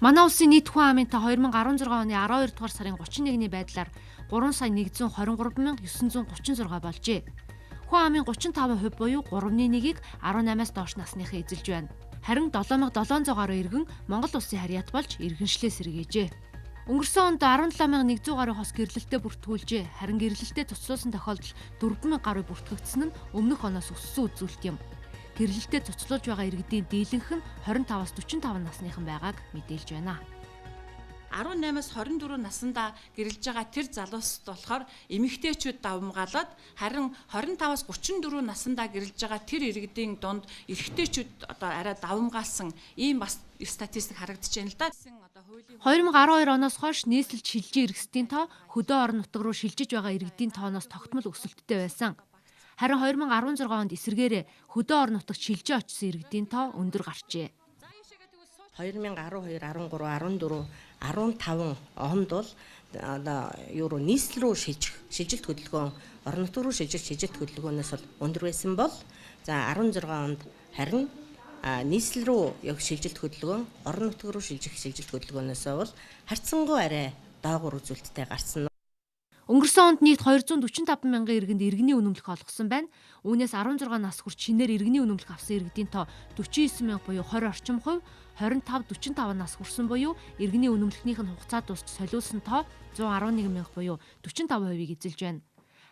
Манай улсын нийт хүн амын тоо 2016 оны 12 дугаар сарын 31-ний байдлаар 3,123,936 болжээ. Хүн амын 35% буюу 3/1-ийг 18-аас доош насныхан эзэлж байна. Харин 7,700 гаруй иргэн Монгол улсын харьяат болж иргэншлээс сэргээжээ. Өнгөрсөн онд 17,100 гаруй хос гэрлэлтэд бүртгүүлжээ. Харин гэрлэлтэд цуцлуулсан тохиолдол 4,000 гаруй бүртгэгдсэн нь өмнөх оноос өссөн үзүүлэлт юм. Гэрлэлтэд цуцлуулж байгаа иргэдийн дийлэнх нь 25-аас 45 насныхан байгааг мэдээлж байна. 18-аас 24 наснда гэрэлж байгаа тэр залуусд болохоор эмэгтэйчүүд давмгаалаад харин 25-аас 34 наснда гэрэлж байгаа тэр иргэдийн дунд эрэгтэйчүүд одоо арай давмгаалсан ийм бас статистик харагдаж байна л да. 2012 оноос хойш нийслэлд шилжин иргэсдийн тоо хөдөө орон нутаг руу шилжиж байгаа иргэдийн тооноос тогтмол өсөлттэй байсан. Харин 2016 онд эсэргээрээ хөдөө орон нутагт шилжиж очсон иргэдийн тоо өндөр гарчээ. 2012, 13, 14, 15 онд бол евро нийслэл рүү шилжилт хөдөлгөөн орон нутаг руу шилжилт хөдөлгөөнөөс бол өндөр байсан бол за 16 онд харин нийслэл рүү яг шилжилт хөдөлгөөн орон нутаг руу шилжилт хөдөлгөөнөөс бол харьцангуй арай доогуур үзүүлэлттэй гарсан. Өнгөрсөн онд нийт 245 мянган иргэнд иргэний үнэмлэх олгосон байна. Үүнээс 16 нас хүрч шинээр иргэний үнэмлэх авсан иргэдийн тоо 49 мянга буюу 20 орчим хувь, 25-45 нас хүрсэн буюу иргэний үнэмлэхнийх нь хугацаа дуусч солиулсан тоо 111 мянга буюу 45%-ийг эзэлж байна.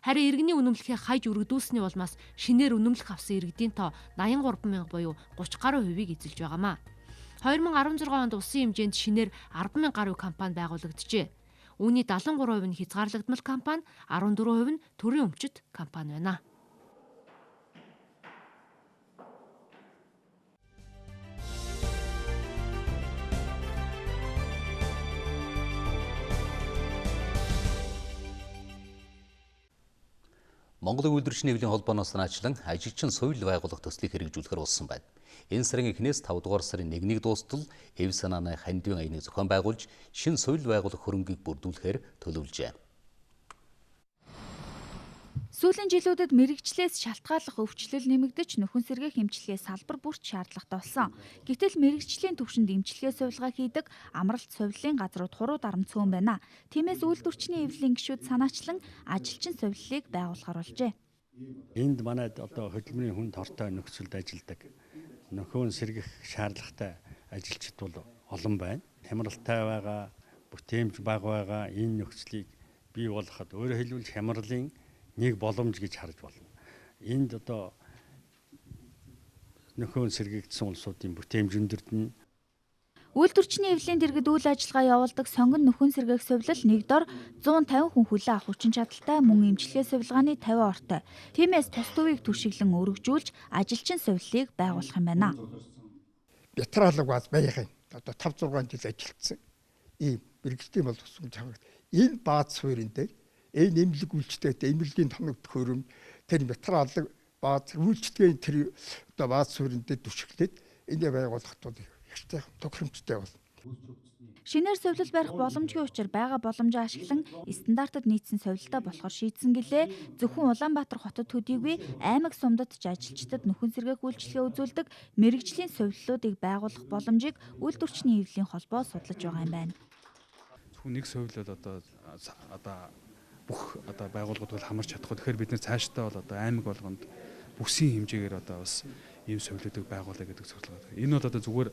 Харин иргэний үнэмлэхээ хаяж өргөдүүлсний улмаас шинээр үнэмлэх авсан иргэдийн тоо 83 мянга буюу 30 гаруй хувийг эзэлж байгаамаа. 2016 онд улсын хэмжээнд шинээр 10 мянга гаруй компани байгуулагджээ. Үүний 73% нь хязгаарлагдмал компани, 14% нь төрийн өмчит компани байна. Монголын үйлдвэрчний эвлийн холбооноос наачлан ажигчин соёл байгуулах төслийг хэрэгжүүлэхээр болсон байна. Энэ сарын эхнээс 5 дугаар сарын 1-ний дуустал эв санааны хандивын аяныг зохион байгуулж, шинэ соёл байгуулах хөрөнгийг бүрдүүлэхээр төлөвлөжээ. Сүүлийн жилүүдэд мэрэгчлээс шалтгааллах өвчлөл нэмэгдэж нөхөн сэргээ хэмжлэгээ салбар бүрт шаардлагатай болсон. Гэтэл мэрэгчлийн түвшинд эмчилгээ сувилгаа хийдэг амралт сувилын газрууд хуруу дарам цөөн байна. Тиймээс үйлдвэрчний эвлэлийн гишүүд санаачлан ажилчин сувиллыг байгуулахар болжээ. Энд манайд одоо хөдөлмөрийн хүн тортой нөхцөлд ажилладаг нөхөн сэргэх шаардлагатай ажилчид бол олон байна. Хямралтай байгаа, бүтээмж бага байгаа энэ нөхцөлийг бий болгоход өөрөөр хэлбэл хямралын нэг боломж гэж харж болно. Энд одоо нөхөн сэргэгдсэн улсуудын бүтээмж өндөрдөн. Үйлдвэрчний эвлэлийн дэргэд үйл ажиллагаа явуулдаг сонгон нөхөн сэргээх сувилал нэг дор 150 хүн хүлээн авах хүчин чадалтай мөн эмчилгээ сувилгааны 50 ортой. Тиймээс тус төвийг түшиглэн өргөжүүлж ажилчин сувиллыг байгуулах юм байна. Бятралаг бас байхын одоо 5-6 жил ажилласан. Ийм мэрэгчлийн боловсон чанар. Энэ бааз суурин дээр энэ эмнэлэг үйлчлэгтэй эмнэлгийн тоног төхөөрөм тэр материалыг бааз үйлчлэгийн тэр одоо бааз суурин дээр түшиглээд энэ байгууллагад ихтэй тохиромжтой болно. Шинээр сувилал барих боломжгүй учраас байгаа боломжоо ашиглан стандартад нийцсэн сувилалтай болохоор шийдсэн гэлээ. Зөвхөн Улаанбаатар хотод төдийгүй аймаг сумдад ч ажилчдад нөхөн сэргээх үйлчлэгээ үзүүлдэг мэрэгжлийн сувиллуудыг байгуулах боломжийг үйлдвэрчний эвлэлийн холбоо судлаж байгаа юм байна. Зөвхөн нэг сувилал одоо бүх одоо байгууллагууд бол хамарч чадахгүй. Тэгэхээр бид нэр цаашдаа бол одоо аймаг болгонд бүсийн хэмжээгээр одоо бас ийм сувилуудыг байгуулъя гэдэг зорилго. Энэ бол одоо зүгээр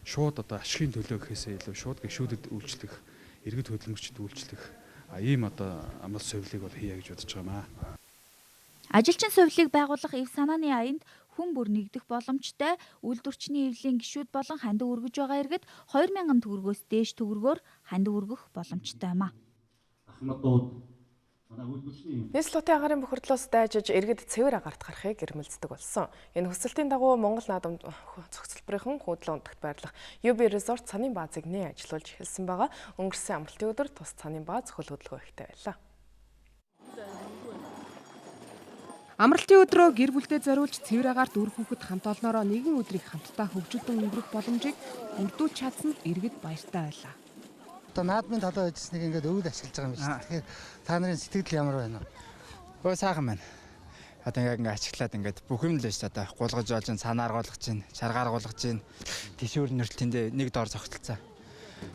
шууд одоо ашигын төлөө гэхээсээ илүү шууд гишүүдэд үйлчлэх, иргэд хөдөлмөрчд үйлчлэх ийм одоо амлалт сувилыг бол хийя гэж бодож байгаа юм аа. Ажилчин сувилыг байгуулах эв санааны аянд хүн бүр нэгдэх боломжтой үйлдвэрчний эвлэлийн гишүүд болон хандив өргөж байгаа иргэд 2000 төгрөгөөс дээш төгрөгөөр хандив өргөх боломжтой юм аа. Нийслэлтийн агарын бохирдлоос дайжиж иргэд цэвэр агаарт гарахыг эрмэлздэг болсон. Энэ хүсэлтийн дагуу Монгол наадам цогцлборын хуудлын ундагт байрлах UB Resort цанын баазыг нэн ажилуулж эхэлсэн байгаа. Өнгөрсөн амралтын өдөр тус цанын бааз хөл хөдөлгөөн ихтэй байлаа. Амралтын өдрөө гэр бүлдээ зориулж цэвэр агаарт үр хүүхэд хамт олноороо нэгэн өдрийг хамтдаа хөгжүүлэн өнгөрөх боломжийг бүрдүүлж чадсанд иргэд баяртай байлаа. Одоо наадмын талаа ажилласныг ингээд өвөл ашиглаж байгаа юм байна. Тэгэхээр та нарын сэтгэл ямар байна вэ? Өө сайхан байна. Одоо ингээд ашиглаад ингээд бүх юм л шүү дээ. Гулгаж олж, санаар гулгаж чинь, шаргаар гулгаж чинь. Тишүүр нөрөлтөндөө нэг доор зогтолцоо.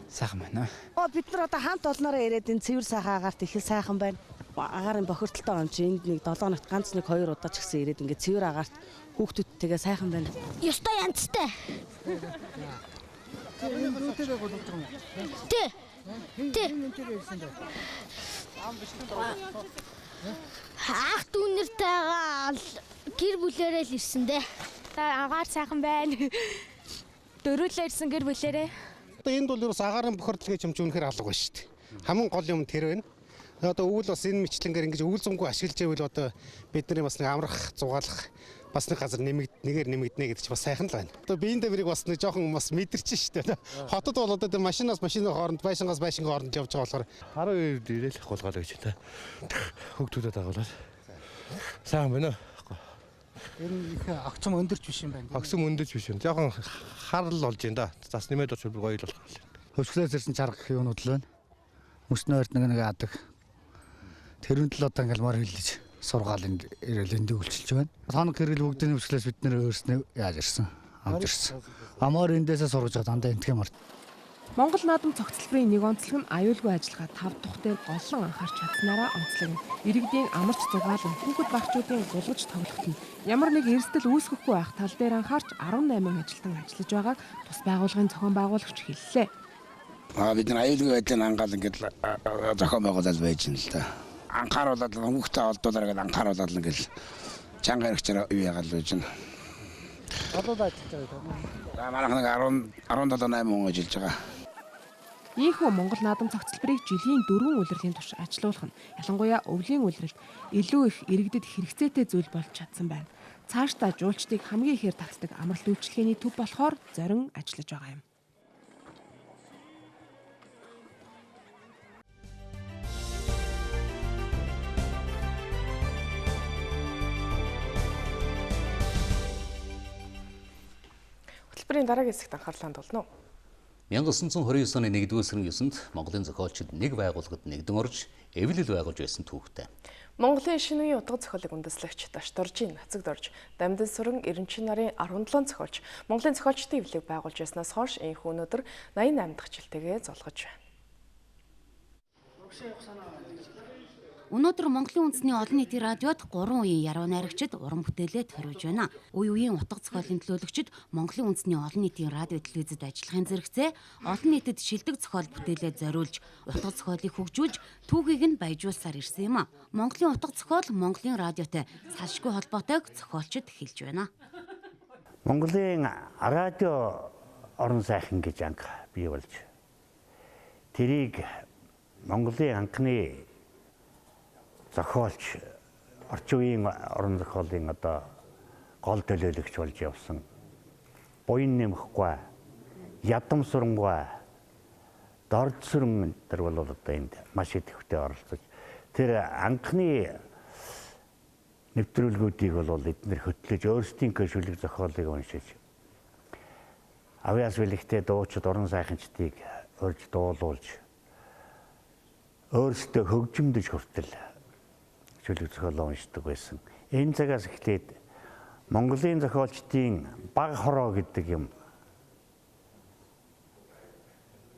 Сайхан байна. Бид нар одоо хамт олноороо ирээд энэ цэвэр сайхан агаарт их сайхан байна. Агаарын бохирдолтой юм чи энд нэг 7 хоногт ганц нэг 2 удаа ч гэсэн ирээд ингээд цэвэр агаарт хүүхдүүдтэйгээ сайхан байна. Ёстой янзтай. Тэ. Ах дүүнэртэйгээ гэр бүлээрээ л ирсэн дээ. Агаар сайхан байна. Дөрүүлээ ирсэн гэр бүлээрээ. Одоо энд бол ерөөс агаарын бохирдол гэж юм ч үнэхээр алга байна шүү дээ. Хамгийн гол юм тэр байна. Одоо өвөл бас энэ мэтлэнгээр ингэж өвөл зөнгөө ашиглаж байвал одоо бидний бас нэг амрах, зугаалах бас нэг газар нэгээр нэмэгдэнэ гэдэг чинь бас сайхан л байна. Одоо биеийн дэврийг бас нэг жоохон бас мэдэрч шүү дээ. Хотод бол одоо машинаас машины хооронд, байшингаас байшингийн хооронд явж байгаа болохоор 12 ирээл гулгаалаа гэж та. Хөгтүүдэд дагуулаад. Сайн байна уу? Энэ их огцом өндөрч биш юм байна. Огцом өндөрч биш юм. Жоохон харл болж байна да. Зас нэмээд очвол гоё л болох. Хөвчлөөс ирсэн чарга юунууд л байна. Мөснөө өрт нэг яадаг. Тэрүүнд л одоо ингээл мар хэлж сургаалын ирээл энд үйлчилж байна. Хоног хэрэг бүгдийн хөвчлөөс бид нэр өөрснөө яаж ирсэн. Авч ирсэн. Амар эндээсээ сургаж байгаа дандаа энтхэн март. Монгол наадам цогцлборын нэг онцлог нь аюулгүй ажиллагаа 5 дахь дээр голлон анхаарч чадсанараа онцлог нь иргэдийн амарч зугаалan хүүхэд багчуудын гулгаж тоглоход нь ямар нэг эрсдэл үүсгэхгүй байх тал дээр анхаарч 18 ажилтан ажиллаж байгааг тус байгууллагын зохион байгуулагч хэллээ. Бид нар аюулгүй байдлыг ангаал ингээд зохион байгуулалт байж байна л да. Анхааруулаад хүмүүстээ олдуулаарай гэж анхааруулаад ингээл чанга хэрэгчээр юу яагаад л байж байна. Одоо ажиллаж байгаа. Манайх нэг 17-8 хүн ажиллаж байгаа. Ийхүү Монгол наадам цогцлборыг жилийн 4 улирлын турш ажилуулах нь ялангуяа өвлийн улиралд илүү их иргэдэд хэрэгцээтэй зүйл болж чадсан байна. Цаашдаа жуулчдыг хамгийн ихээр татдаг амралт үйлчилгээний төв болохоор зорин ажиллаж байгаа юм. Хөтөлбөрийн дараагийн хэсэгт анхаарлаа хандуулна. 1929 оны 1-р сарын 9-нд Монголын зохиолчид нэг байгууллагад нэгдэн орж эвлэл байгуулж байсан түүхтэй. Монголын шинэ үеийн утга зохиолыг үндэслэгч Дашторжийн Нацагд орж Дамдын сүрэн 97 нарын 17 зохиолч Монголын зохиолчдын эвлэлийг байгуулж байснаас хойш энэхүү өнөөдөр 88 дахь жилтэйгээ золгож байна. Өнөөдөр Монголын үндэсний олон нийтийн радиод 3 үеийн яруу найрагчид уран бүтээлээ ториулж байна. Үе үеийн утга зохиолын төлөөлөгчид Монголын үндэсний олон нийтийн радио телевизэд ажиллахын зэрэгцээ олон нийтэд шилдэг зохиол бүтээлээ зориулж утга зохиолыг хөгжүүлж түүхийг нь баяжуулсаар ирсэн юм. Монголын утга зохиол Монголын радиотой салшгүй холбоотойг зохиолчид хэлж байна. Монголын радио орон сайхан гэж анх бий болж тэрийг Монголын анхны зохиолч орчин үеийн орон зохиолын гол төлөөлөгч болж явсан. Буян нэмэхгүй, ядам сурангүй, дорд сүрэн төр бол энд маш идэвхтэй оролцож тэр анхны нэвтрүүлгүүдийг бол эдгээр хөтлөж өөрсдийн гişүлэг зохиолыг уншиж авьяас бэлэгтэй дуучид орон сайханчдыг урьж дуулуулж өөрсдөө хөгжимдөж хүртэл шүлэг зохиолоо уншдаг байсан. Энэ цагаас эхлээд Монголын зохиолчдын баг хороо гэдэг юм.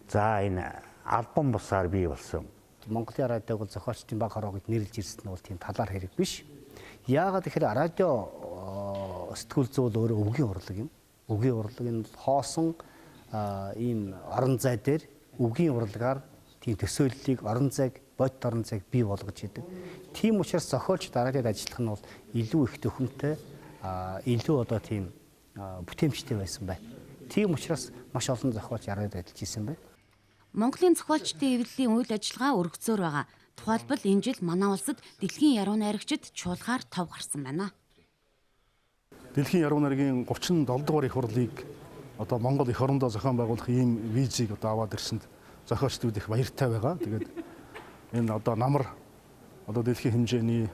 За энэ альбом бусаар бий болсон. Монголын радиог зохиолчдын баг хороо гэж нэрлэж ирсэн нь бол тийм талаар хэрэг биш. Яагаад тэгэхээр радио сэтгүүл зүүл өөрөө өвгийн урлаг юм. Өвгийн урлаг нь хоосон ийм орон зай дээр өвгийн урлагаар тийм төсөөллийг орон зайг бодит орон зайг бий болгож идэг. Тийм учраас зохиолч радиод ажиллах нь бол илүү их төхөмтэй илүү тийм бүтээмжтэй байсан байна. Тийм учраас маш олон зохиолч радиод ажиллаж исэн байна. Монголын зохиолчдын эвлэлийн үйл ажиллагаа өргөцөөр байгаа. Тухайлбал энэ жил манай улсад дэлхийн яруу найрагчид чуулгаар тов гарсан байна. Дэлхийн яруу найргийн 37 дугаар их хурлыг Монгол эх орондоо зохион байгуулах ийм визийг аваад ирсэнд зохиолчдод их баяртай байгаа. Тэгээд энэ намар дэлхийн хэмжээний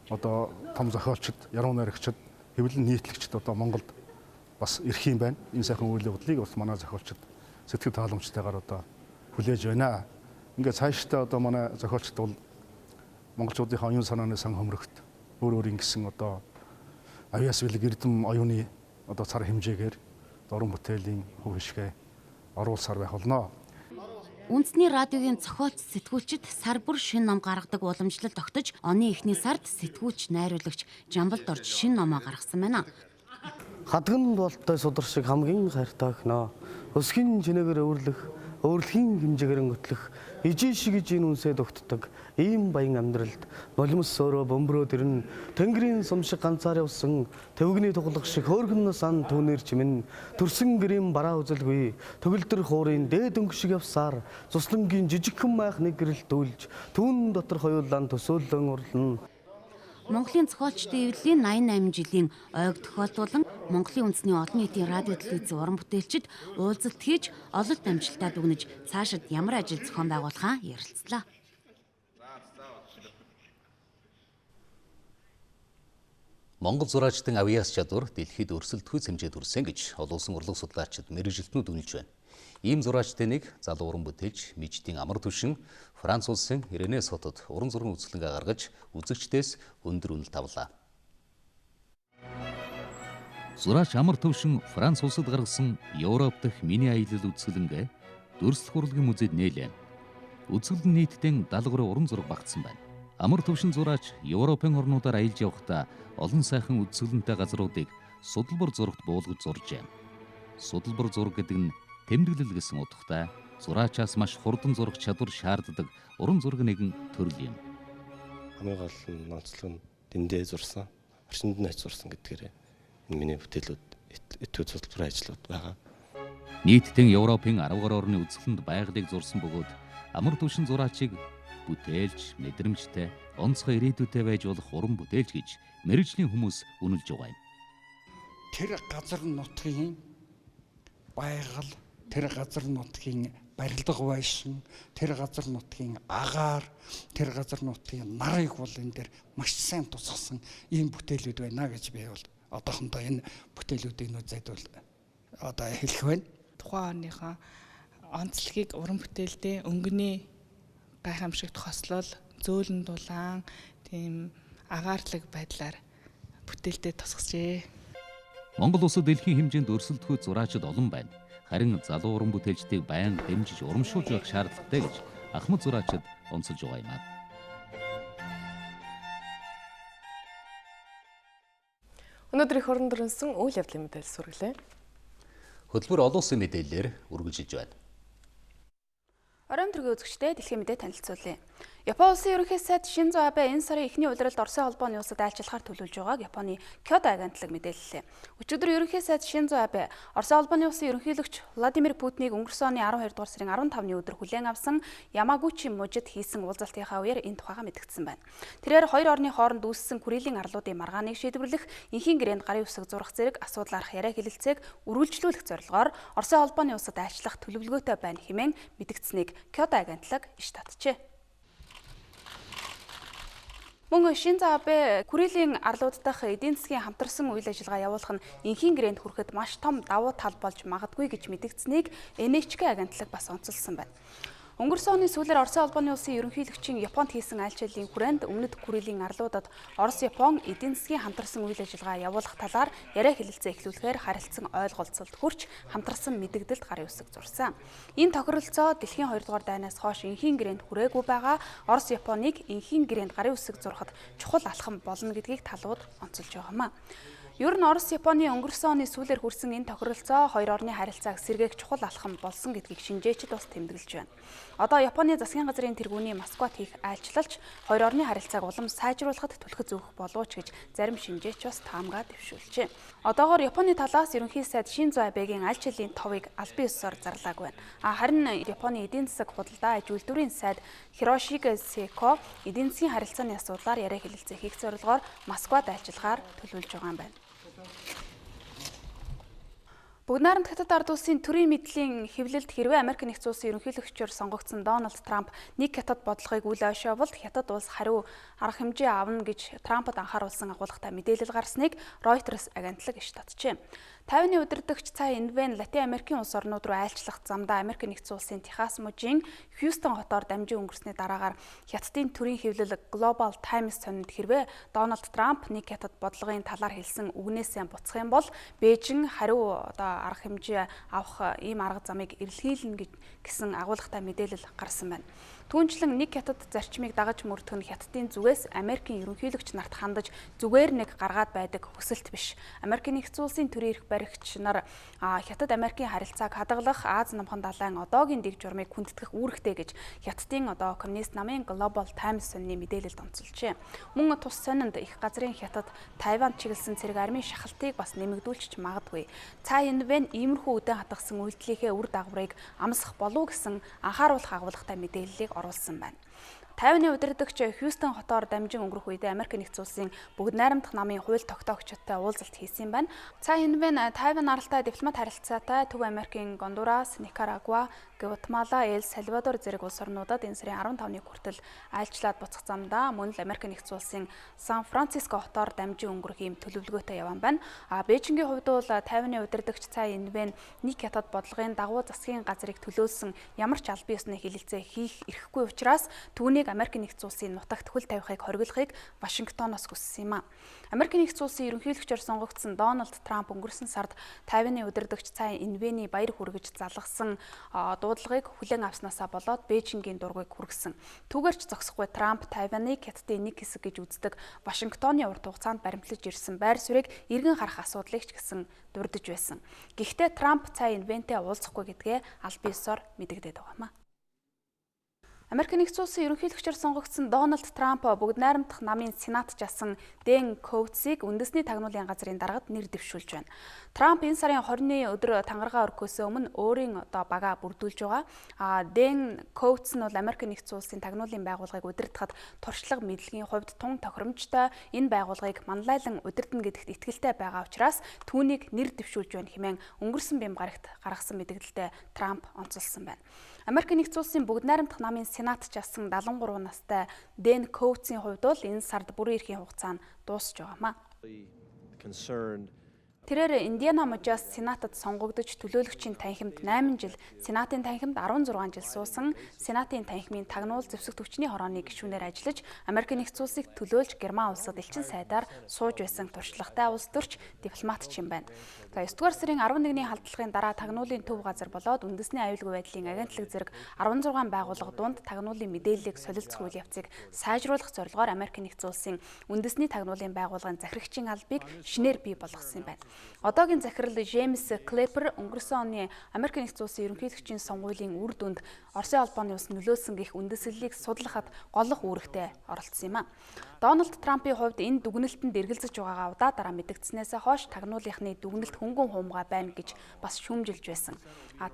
том зохиолчид, яруу найрагчид, хэвлэл нийтлэгчид Монголд бас ирэх юм байна. Энэ сайхан үйл явдлыг бас манай зохиолчид сэтгэл тааламжтайгаар хүлээж байна. Ингээд цаашдаа манай зохиолчид бол монголчуудын оюун санааны сан хөмрөгт өөр ингэсэн авьяас бэлэг эрдэм оюуны цар хэмжээгээр уран бүтээлийн хөв хишгээ оруулсаар байх болно. Үндэсний радиогийн зохиолч сэтгүүлчид сар бүр шинэ ном гаргадаг уламжлалт тогтож оны эхний сард сэтгүүлч найруулагч Жамбалд орж шинэ номоо гаргасан байна. Хадган болтой судар шиг хамгийн хайртай охиноо өсгийн жинэгээр өвөрлөхийн хэмжээгээр ngөтлөх ижин шиг ижин үнсээ тогтдог ийм баян амьдралд нулимс өөрөө бөмбөрөөд ирнэ тэнгэрийн сум шиг ганцаар явсан төвгний туглах шиг хөөргөн сан түүнэр чимэн төрсөн гэрийн бараа үзэлгүй төгөлдөр хуурын дээд өнгө шиг явсаар цуслангийн жижигхэн майх нэг гэрэл дүүлж түүн дотор хоёулаан төсөөлөн урлана. Монголын зохиолчдын эвлэлийн 88 жилийн ойг тохиолдуулан Монголын үндэсний олон нийтийн радио телевизийн уран бүтээлчид уулзалт хийж ололт амжилтаа дүгнэж цаашид ямар ажил зохион байгуулахаа ярилцлаа. Монгол зураачдын авьяас чадвар дэлхийд өрсөлдөхгүй хэмжээд хүрсэн гэж олон улсын урлаг судлаачид мэргэжилтнүүд үнэлж байна. Ийм зураачдын нэг залуу уран бүтээлч Миждийн амар түвшин Франц улсын Ренес хотод уран зургийн үзлэнгээ гаргаж үзэгчдээс өндөр үнэлт авлаа. Зураач амар түвшин Франц улсад гаргасан Европ дахь миний аялал үзлэнгээ Дүрслэх урлагийн музейд нээлээ. Үзлэн нийтдээ 73 уран зураг багтсан байна. Амар түвшин зураач Европын орнуудаар аялж явахдаа олон сайхан үзлэнтэй газруудыг судалбар зурагт буулгаж зуржээ. Судалбар зураг гэдэг нь тэмдэглэл гэсэн утгатай зураачаас маш хурдан зурах чадвар шаарддаг уран зургийн нэгэн төрөл юм. Хамгийн гол нь ноцлог нь дэндээ зурсан, орчинд нь аж зурсан гэдгээр энэ миний бүтээлүүд этюд судалбарын ажлууд байгаа. Нийтдээ Европын 10 гаруй орны үзлэнд байгалыг зурсан бөгөөд амар түвшин зураачийг бүтээлч, мэдрэмжтэй, онцгой ирээдүйтэй байж болох уран бүтээлч гэж мэргэжлийн хүмүүс үнэлж байгаа юм. Тэр газар нутгийн байгаль, тэр газар нутгийн барилга байшин, тэр газар нутгийн агаар, тэр газар нутгийн нарыг бол энэ дээр маш сайн тусгасан ийм бүтээлүүд байна гэж би бол одоохондоо энэ бүтээлүүдийн үзээд бол одоо хэлэх байна. Тухайн орныхоо онцлогийг уран бүтээлдээ өнгөний гайхамшигт хослол, зөөлөн дулаан, тийм агаарлаг байдлаар бүтээлдээ тусгажээ. Монгол улсад дэлхийн хэмжээнд өрсөлдөхөд зураачид олон байна. Харин залуу уран бүтээлчдийг байнга дэмжиж урамшуулж явах шаардлагатай гэж Ахмад зураачид онцолж байгаа юм аа. Өнөөдрийн хорон дөрөнсөн үйл явдлын мэдээлэл сүргэлээ. Хөтөлбөр олон улсын мэдээллээр үргэлжилж байна. Орон төргийн үзэгчдээ дэлхийн мэдээ танилцуулъя. Японы улсын ерөнхий сайд Шинзо Абе энэ сарын эхний улиралд Оросын холбооны улсад айлчлахаар төлөвлөж байгааг Японы Кёто агентлаг мэдээллээ. Өчигдөр ерөнхий сайд Шинзо Абе Оросын холбооны улсын ерөнхийлөгч Владимир Путинийг өнгөрсөн оны 12 дугаар сарын 15-ны өдөр хүлээн авсан Ямагучи мужид хийсэн уулзалтынхаа үеэр энэ тухайга мэдгдсэн байна. Тэрээр хоёр орны хооронд үүссэн хүрээлэн арлуудын маргааныг шийдвэрлэх, энхийн гэрээнд гарын үсэг зурах зэрэг асуудлаарх яриа хэлэлцээг үргэлжлүүлэх зорилгоор Оросын холбооны улсад айлчлах төлөвлөгөөтэй байна хэмээн мэдгдсэнийг Кёто агентлаг иш татжээ. Мөн Шинзо Абе хүрээлэн арлууд дахь эдийн засгийн хамтарсан үйл ажиллагаа явуулах нь энхийн гэрээнд хүрэхэд маш том давуу тал болж магадгүй гэж мэдгдсэнийг NHK агентлаг бас онцолсон байна. Өнгөрсөн оны сүүлээр Оросын холбооны улсын ерөнхийлөгчийн Японд хийсэн айлчлалын хүрээнд өмнөд хүрээлэн арлуудад Орос-Япон эдийн засгийн хамтарсан үйл ажиллагаа явуулах талаар яриа хэлэлцээ эхлүүлэхээр харилцсан ойлголцолд хүрч хамтарсан мэдэгдэлд гарын үсэг зурсан. Энэ тохиролцоо дэлхийн 2 дугаар дайнаас хойш энхийн гэрээнд хүрээгүй байгаа Орос-Японыг энхийн гэрээнд гарын үсэг зурахад чухал алхам болно гэдгийг талууд онцолж байгаамаа. Ер нь Орос-Японы өнгөрсөн оны сүүлээр хүрсэн энэ тохиролцоо хоёр орны харилцааг сэргээх чухал алхам болсон гэдгийг шинжээчид бас тэмдэглэж байна. Одоо Японы засгийн газрын тэргүүний Москвад хийх айлчлалч хоёр орны харилцааг улам сайжруулахад түлхэж өгөх болов ч гэж зарим шинжээч бас таамгаа дэвшүүлжээ. Одоогоор Японы талаас ерөнхий сайд Шинзо Абегийн айлчлалын товыг албан ёсоор зарлааг байна. Харин Японы эдийн засаг худалдаа аж үйлдвэрийн сайд Хирошиге Сейко эдийн засгийн харилцааны асуудлаар яриа хэлэлцээ хийх зорилгоор Москвад айлчлахаар төлөвлөж байгаа юм байна. Бүгд найрамд Хятад ард улсын төрийн мэдлийн хэвлэлд хэрвээ Америк нэгдсэн улсын ерөнхийлөгчөөр сонгогдсон Дональд Трамп нэг Хятад бодлогыг үл ойшоовол Хятад улс хариу арга хэмжээ авна гэж Трампд анхааруулсан агуулгатай мэдээлэл гарсныг Reuters агентлаг иш татжээ. Тайваны удирдагч Цай Инвэн Латин Америкийн улс орнууд руу айлчлах замдаа Америк нэгдсэн улсын Техас мужийн Хьюстон хотоор дамжин өнгөрсний дараагаар Хятадын төрийн хэвлэл Global Times сонинд хэрвээ Дональд Трамп нэг Хятад бодлогын талаар хэлсэн үгнээсээ буцах юм бол Бээжин хариу арга хэмжээ авах ийм арга замыг эрэлхийлнэ гэсэн агуулгатай мэдээлэл гарсан байна. Түүнчлэн нэг Хятад зарчмыг дагаж мөрдөх нь Хятадын зүгээс Америкийн ерөнхийлөгч нарт хандаж зүгээр нэг гаргаад байдаг хүсэлт биш. Америкийн нэгдсэн улсын төрийн эрх баригч нар Хятад Америкийн харилцааг хадгалах Аз намхан далайн одоогийн дэг журмыг хүндэтгэх үүрэгтэй гэж Хятадын коммунист намын Global Times сонины мэдээлэлд онцолжээ. Мөн тус сонинд их газрын Хятад Тайванд чиглэсэн цэрэг армийн шахалтыг бас нэмэгдүүлчих магадгүй. Цай Инвэн иймэрхүү үдэн хатгасан үйлдэлийнхээ үр дагаврыг амсах болов гэсэн анхааруулах агуулгатай мэдээллийг оруулсан байна. Тайваны удирдагч Хьюстон хотоор дамжин өнгөрөх үедээ Америк нэгдсэн улсын бүгд найрамдах намын хууль тогтоогчдод уулзалт хийсэн юм байна. Цай Инвэн Тайван аралтай дипломат харилцаатай Төв Америкийн Гондурас, Никарагуа, Гватемала, Эл Сальвадор зэрэг улс орнуудад энэ сарын 15-ны хүртэл айлчлаад буцах замдаа мөн л Америк нэгдсэн улсын Сан Франциско хотоор дамжин өнгөрөх юм төлөвлөгөөтэй явсан байна. Бээжингийн хувьд бол Тайваны удирдагч Цай Инвэн нэг Хятад бодлогын дагуу засгийн газрыг төлөөлсөн ямар ч албан ёсны хэлэлцээ хийх эрхгүй учраас түүнийг Америк нэгдсэн улсын нутагт хөл тавихыг хориглохыг Вашингтоноос хүссэн юм а. Америк нэгдсэн улсын ерөнхийлөгчөөр сонгогдсон Дональд Трамп өнгөрсөн сард Тайваны удирдагч Цай Инвэний баяр хүргэж залгасан дуудлагыг хүлээн авснаасаа болоод Бээжингийн дургыг хүргэсэн. Түүгээрч зогсохгүй Трамп Тайваныг Хятадын нэг хэсэг гэж үздэг Вашингтоны урт хугацаанд баримтлаж ирсэн байр суурийг эргэн харах асуудлыг ч гэсэн дурдж байсан. Гэхдээ Трамп Цай Инвэнтэй уулзахгүй гэдгээ албан ёсоор мэдэгдээд байгаамаа. Америк нэгдсэн улсын ерөнхийлөгчөөр сонгогдсон Дональд Трамп бүгд найрамдах намын сенат жасан Дэн Коутсыг үндэсний тагнуулын газрын даргад нэр дэвшүүлж байна. Трамп энэ сарын 20-ны өдөр тангарага өргөхөөс өмнө өөрийн багаа бүрдүүлж байгаа. Дэн Коутс нь бол Америк нэгдсэн улсын тагнуулын байгууллагыг удирдахад туршлага мэдлэгийн хувьд тун тохиромжтой энэ байгууллагыг манлайлан удирдана гэдэгт итгэлтэй байгаа учраас түүнийг нэр дэвшүүлж байна хэмээн өнгөрсөн бям гарагт гаргасан мэдээлэлдээ Трамп онцолсон байна. Америк нэгдсэн улсын бүгд найрамдах намын сенат жасан 73 настай Дэн Коутсийн хувьд бол энэ сард бүрэн эрхийн хугацаа нь дуусч байгаамаа. Тэрээр Индиана мужаас Сенатад сонгогдож төлөөлөгчийн танхимд 8 жил, Сенатын танхимд 16 жил суусан Сенатын танхимын тагнуул зэвсэгт хүчний хорооны гишүүнээр ажиллаж Америк нэгдсэн улсыг төлөөлж Герман улсад элчин сайдаар сууж байсан туршлагатай улс төрч дипломат юм байна. За 9 дугаар сарын 11-ний халдлагын дараа тагнуулын төв газар болоод үндэсний аюулгүй байдлын агентлаг зэрэг 16 байгууллага дунд тагнуулын мэдээллийг солилцох үйл явцыг сайжруулах зорилгоор Америк нэгдсэн улсын үндэсний тагнуулын байгууллагын захирагчийн албыг шинээр бий болгосон юм байна. Одоогийн захирал Джеймс Клэпер өнгөрсөн оны Америк нэгдсэн улсын ерөнхийлөгчийн сонгуулийн үр дүнд Оросын холбооны улс нөлөөсөн гэх үндэслэлийг судлахад голлох үүрэгтэй оролцсон юм а. Дональд Трампын хувьд энэ дүгнэлтэнд эргэлзэж байгаагаа удаа дараа мэдэгдснээс хойш тагнуулынхны дүгнэлт хөнгөн хуумгай байна гэж бас шүүмжилж байсан.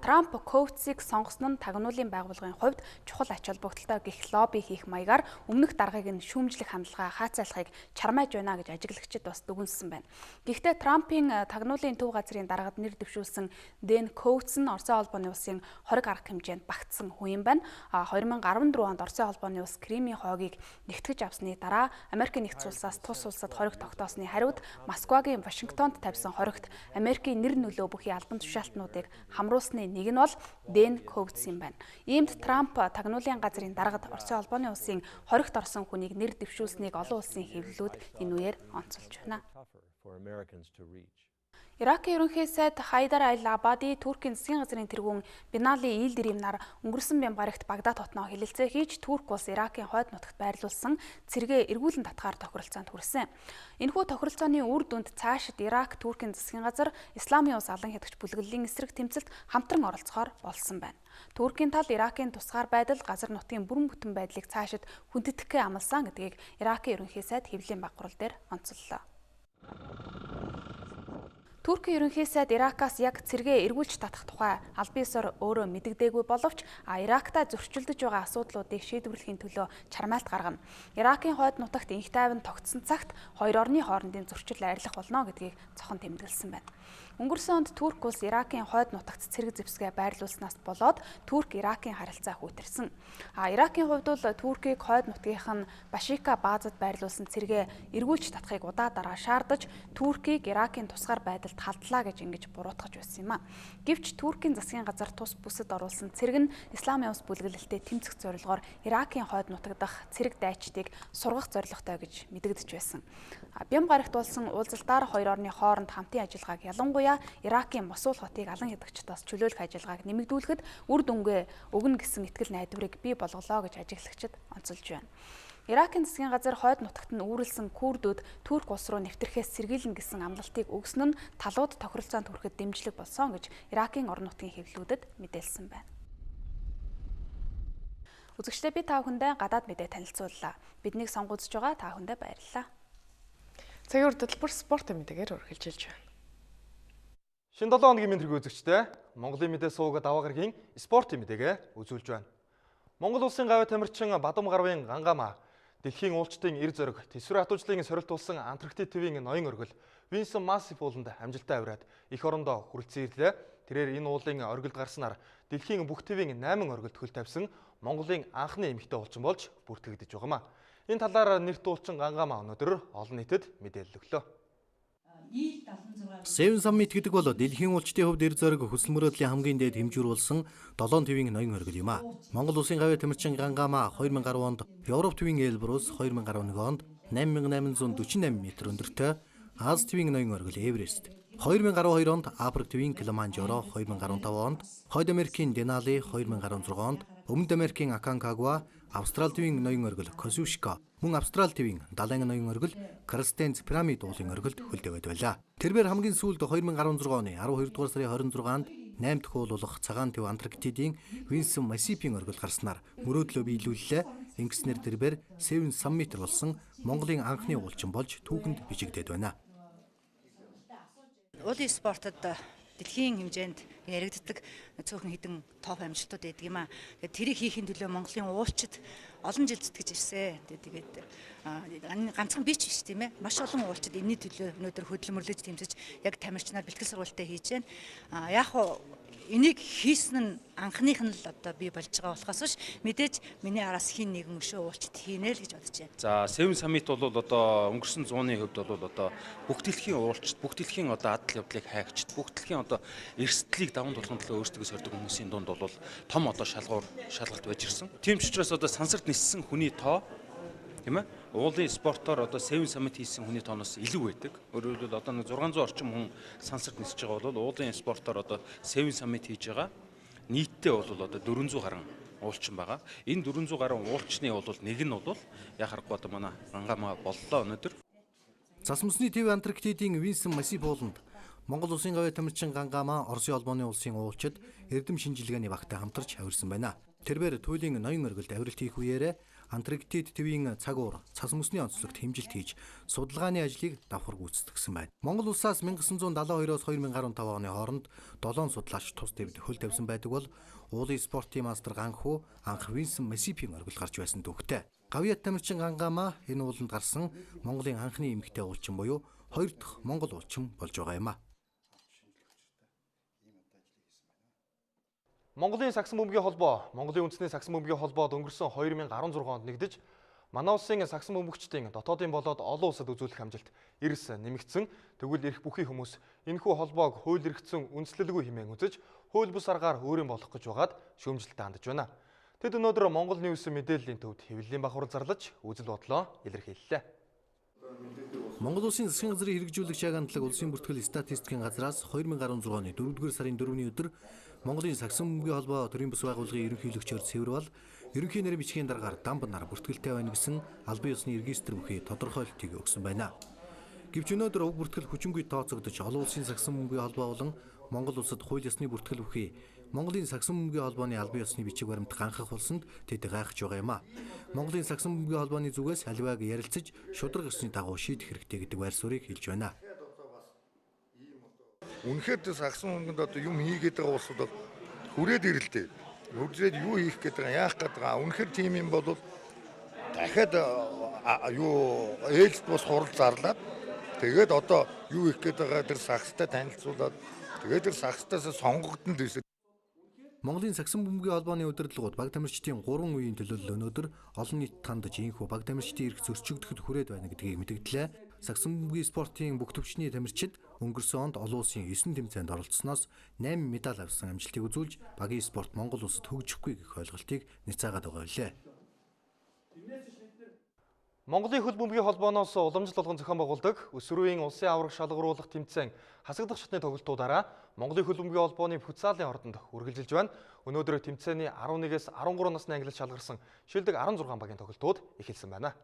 Трамп Коутсыг сонгосон нь тагнуулын байгууллагын хувьд чухал ач холбогдолтой гэх лобби хийх маягаар өмнөх даргаыг нь шүүмжлэх хандлага хаацайлахыг чармааж байна гэж ажиглагчид бас дүгнэлсэн байна. Гэхдээ Трампын тагнуулын төв газрын даргад нэр дэвшүүлсэн Дэн Коутс нь Оросын холбооны улсын хориг арга хэмжээнд багтсан хүн юм байна. 2014 онд Оросын холбооны улс Кримийн хойгийг нэгтгэж авсны дараа Америк нэгдсэн улсаас тус улсад хориг тогтоосны хариуд Москвагийн Вашингтонд тавьсан хоригт Америкийн нэр нөлөө бүхий албан тушаалтнуудыг хамруулсны нэг нь бол Дэн Коутс юм байна. Иймд Трамп тагнуулын газрын даргад Оросын холбооны улсын хоригт орсон хүнийг нэр дэвшүүлснийг олон улсын хэвлэлүүд энэ үеэр онцолж байна. Иракийн ерөнхий сайд Хайдар Аль-Абади Туркийн засгийн газрын тэргүүн Бинали Илдирим нар өнгөрсөн бямбарагт Багдад хотноо хэлэлцээ хийж Турк улс Иракийн хойд нутагт байрлуулсан цэргээ эргүүлэн татахаар тохиролцоонд хүрсэн. Энэхүү тохиролцооны үр дүнд цаашид Ирак Туркийн засгийн газар Исламын улс алан хятагч бүлэглэлийн эсрэг тэмцэлд хамтран оролцохоор болсон байна. Туркийн тал Иракийн тусгаар байдал газар нутгийн бүрэн бүтэн байдлыг цаашид хүндэтгэхээ амласан гэдгийг Иракийн ерөнхий сайд хэвлэлийн баггуурал дээр онцоллоо. Туркийн ерөнхий сайд Иракаас яг цэргээ эргүүлж татах тухай аль биесээр өөрөө мэдэгдээгүй боловч Иракта зөрчилдөж байгаа асуудлуудыг шийдвэрлэхийн төлөө чармайлт гаргана. Иракийн хойд нутагт инх тайван тогтсон цагт хоёр орны хоорондын зөрчил арилах болно гэдгийг цохон тэмдэглэсэн байна. Өнгөрсөн онд Турк улс Иракийн хойд нутагт цэрэг зэвсгээ байрлуулснаас болоод Турк-Иракийн харилцаа хүйтэрсэн. Иракийн хувьд бол Туркийг хойд нутгийнх нь Башика баазад байрлуулсан цэргээ эргүүлж татахыг удаа дараа шаардаж Туркийг Иракийн тусгаар байдалд халдлаа гэж ингэж буруутгаж байсан юм а. Гэвч Туркийн засгийн газар тус бүсэд оруулсан цэрэг нь Исламын улс бүлэглэлтэд тэмцэх зорилгоор Иракийн хойд нутаг дахь цэрэг дайчдыг сургах зорилготой гэж мэдэгдэж байсан. Бям гарагт болсон уулзалтаар хоёр орны хооронд хамтын ажиллагааг ялангуяа Иракийн Мосул хотыг алан хядагчдаас чөлөөлөх ажиллагааг нэмэгдүүлэхэд үр дүнгээ өгнө гэсэн итгэл найдварыг бий болголоо гэж ажиглагчид онцолж байна. Иракийн засгийн газар хойд нутагт нь үүрэлсэн курдүүд Турк улс руу нэвтрэхээс сэргийлнэ гэсэн амлалтыг өгсөн нь талууд тохиролцоонд хүрэхэд дэмжлэг болсон гэж Иракийн орон нутгийн хэвлэлүүдэд мэдээлсэн байна. Үзэгчдээ би та бүхэндээ гадаад мэдээ танилцууллаа. Биднийг сонгоцж байгаа та бүхэндээ баярлалаа. Цагийн үр хөтөлбөр спортын мэдээгээр үргэлжилж байна. Шинэ 7 хоногийн мэдрэг үзэгчдээ Монголын мэдээ суугаад даваа гарагийн спортын мэдээгээ үзүүлж байна. Монгол улсын гавь тамирчин Бадам гарвын Гангамаа дэлхийн уулчтын эр зориг тэсвэр хатуучлалын сорилтуулсан Антарктик төвийн ноён оргил Винсон Массив ууланд амжилттай авираад эх орондоо хүрэлцэн ирлээ. Тэрээр энэ уулын оргилд гарснаар дэлхийн бүх төвийн 8 оргилд хөл тавьсан Монголын анхны эмэгтэй уулчин болж бүртгэгдэж байгаамаа. Энэ талаар нэрт уулчин Гангамаа өнөөдөр олон нийтэд мэдээлэл өглөө. Seven Summit гэдэг бол дэлхийн уулчтын хувьд эр зориг хүсэл мөрөөдлийн хамгийн дээд хэмжүүр болсон 7 төвийн ноён оргил юм а. Монгол улсын гавь тамирчин Гангамаа 2010 онд Европ төвийн Эльбрус, 2011 онд 8848 м өндөртэй Аз төвийн ноён оргил Эверест, 2012 онд Африк төвийн Килиманжаро, 2015 онд Хойд Америкийн Денали, 2016 онд Өмнөд Америкийн Аконкагуа, Австрали төвийн ноён оргил Косюшка, мөн Австрали төвийн Далайн ноён оргил Кристенц пирамид уулын оргилд хөлдөөд байлаа. Тэрээр хамгийн сүүлд 2016 оны 12 дугаар сарын 26-нд 8 дахь уулуулах цагаан төв Антарктидын Винсон Массивийн оргил гарснаар мөрөөдлөө биелүүллээ. Ингэснээр тэрээр Seven Summit болсон Монголын анхны уулчин болж түүхэнд бичигдээд байна. Уулын спортод дэлхийн хэмжээнд яригддаг цөөхөн хідэн топ амжилтууд байдаг юм аа. Тэгээд тэрийг хийхин төлөө Монголын уулчид олон жил зүтгэж ирсэн. Тэгээд ганцхан би ч биш тийм ээ. Маш олон уулчид энэний төлөө өнөөдөр хөдөлмөрлөж тэмцэж яг тамирчнаар бэлтгэл сургалтаа хийж байна. Яг энийг хийсэн нь анхных нь л одоо би болж байгаа болохоос биш мэдээж миний араас хин нэгэн өшөө уулчт хийнэ л гэж бодож байна. За Seven Summit бол одоо өнгөрсөн 100-ны хувьд бол одоо бүх дэлхийн уулчт, бүх дэлхийн одоо адал явдлыг хайгчд, бүх дэлхийн одоо эрсдлийг даван тулахын төлөө өөрсдөө сордог хүмүүсийн дунд бол том одоо шалгалт байж ирсэн. Тийм ч учраас одоо сансарт ниссэн хүний тоо тийм ээ. Уулын спортоор одоо Seven Summit хийсэн хүний тооноос илүү байдаг. Өөрөөр хэлбэл одоо 600 орчим хүн сансарт нисэж байгаа бол уулын спортоор одоо Seven Summit хийж байгаа нийтдээ бол одоо 400 гаруй уулчин байгаа. Энэ 400 гаруй уулчны бол нэг нь бол яг харахгүй одоо манай Гангамаа боллоо өнөөдөр. Засмусны ТV Антарктидын Винсен Масипууланд Монгол улсын гавь тамирчин Гангамаа Оросын холбооны улсын уулчид эрдэм шинжилгээний багтай хамтарч авирсан байна. Тэрээр туйлын ноён оргилд авиралт хийх үеэрээ Антарктид твийн цагуур цас мөсний онцлогт хэмжилт хийж судалгааны ажлыг давхар гүйцэтгэсэн байна. Монгол улсаас 1972-оос 2015 оны хооронд 7 судлаач тус дэвд хөл тавьсан байдаг бол уулын спортын мастер Ганху анх Винсен Масипийн оргил гарч байсан дүүхтэй. Гавьяат тамирчин Гангамаа энэ ууланд гарсан Монголын анхны эмэгтэй уулчин буюу 2 дахь монгол уулчин болж байгаа юм а. Монголын сагсан бөмбөгийн холбоо, Монголын үндэсний сагсан бөмбөгийн холбоод өнгөрсөн 2016 онд нэгдэж, манай улсын сагсан бөмбөгчдийн дотоодын болоод олон улсад үзүүлэх амжилт эрс нэмэгдсэн. Тэгвэл эрх бүхий хүмүүс энэхүү холбоог хууль эрхцэн үндэслэлгүй хэмээн үзэж, хууль бус аргаар өөрийн болох гэж байгаад шүүмжлэлтэй хандж байна. Тэд өнөөдөр Монгол Ньюс мэдээллийн төвд хэвлэлийн бахуур зарлаж, үзэл бодлоо илэрхийллээ. Монгол улсын засгийн газрын хэрэгжүүлэгч агентлаг улсын бүртгэл статистикийн газраас 2016 оны 4-р сарын 4-ний өдөр Монголын сагсан бөмбөгийн холбоо төрийн бас байгууллагын ерөнхийлөгчөөр цэвэрвал ерөнхий нэрийн бичгийн дараагаар дамб нар бүртгэлтэй байна гэсэн албан ёсны регистр бүхий тодорхойлтыг өгсөн байна. Гэвч өнөөдөр уг бүртгэл хүчингүй тооцогдож олон улсын сагсан бөмбөгийн холбоо болон Монгол улсад хууль ёсны бүртгэл бүхий Монголын сагсан бөмбөгийн холбооны албан ёсны бичиг баримт ганхах болсонд тэд гайхаж байгаа юм а. Монголын сагсан бөмбөгийн холбооны зүгээс аливааг ярилцаж шударга ёсны дагуу шийдэх хэрэгтэй гэдэг байр суурийг хэлж байна. Үнэхээр сагсан бөмбөгөнд одоо юм хийгээд байгаа улсууд хүрээд ирэлтэй. Үржээд юу хийх гээд байгаа, яах гээд байгаа. Үнэхээр тийм юм бол дахиад юу ээлж бус хурал зарлаад тэгээд одоо юу хийх гээд байгаа тэр сагстай танилцуулаад тэгээд тэр сагстаас сонгогдсон дэвсэ. Монголын сагсан бөмбөгийн холбооны удирдлагууд баг тамирчдын 3 үеийн төлөөлөл өнөөдөр олон нийт тандж инхүү баг тамирчдын эрх зөрчигдөхөд хүрээд байна гэдгийг мэдгдлээ. Сагсан бөмбөгийн спортын бүх төвчний тамирчид өнгөрсөн онд олон улсын 9 тэмцээнд оролцсноос 8 медаль авсан амжилтыг үзүүлж багийн спорт Монгол улсад хөгжихгүй гэх ойлголтыг нэцээгээд байгаа билээ. Монголын хөл бөмбөгийн холбооноос уламжлал болгон зохион байгуулдаг өсвөрийн улсын авраг шалгаруулах тэмцээн хасагдах шатны тоглолтуудаараа Монголын хөл бөмбөгийн холбооны футзалын ордонд үргэлжилж байна. Өнөөдөр тэмцээний 11-ээс 13 насны ангилалд шалгарсан шилдэг 16 багийн тоглолтууд эхэлсэн байна.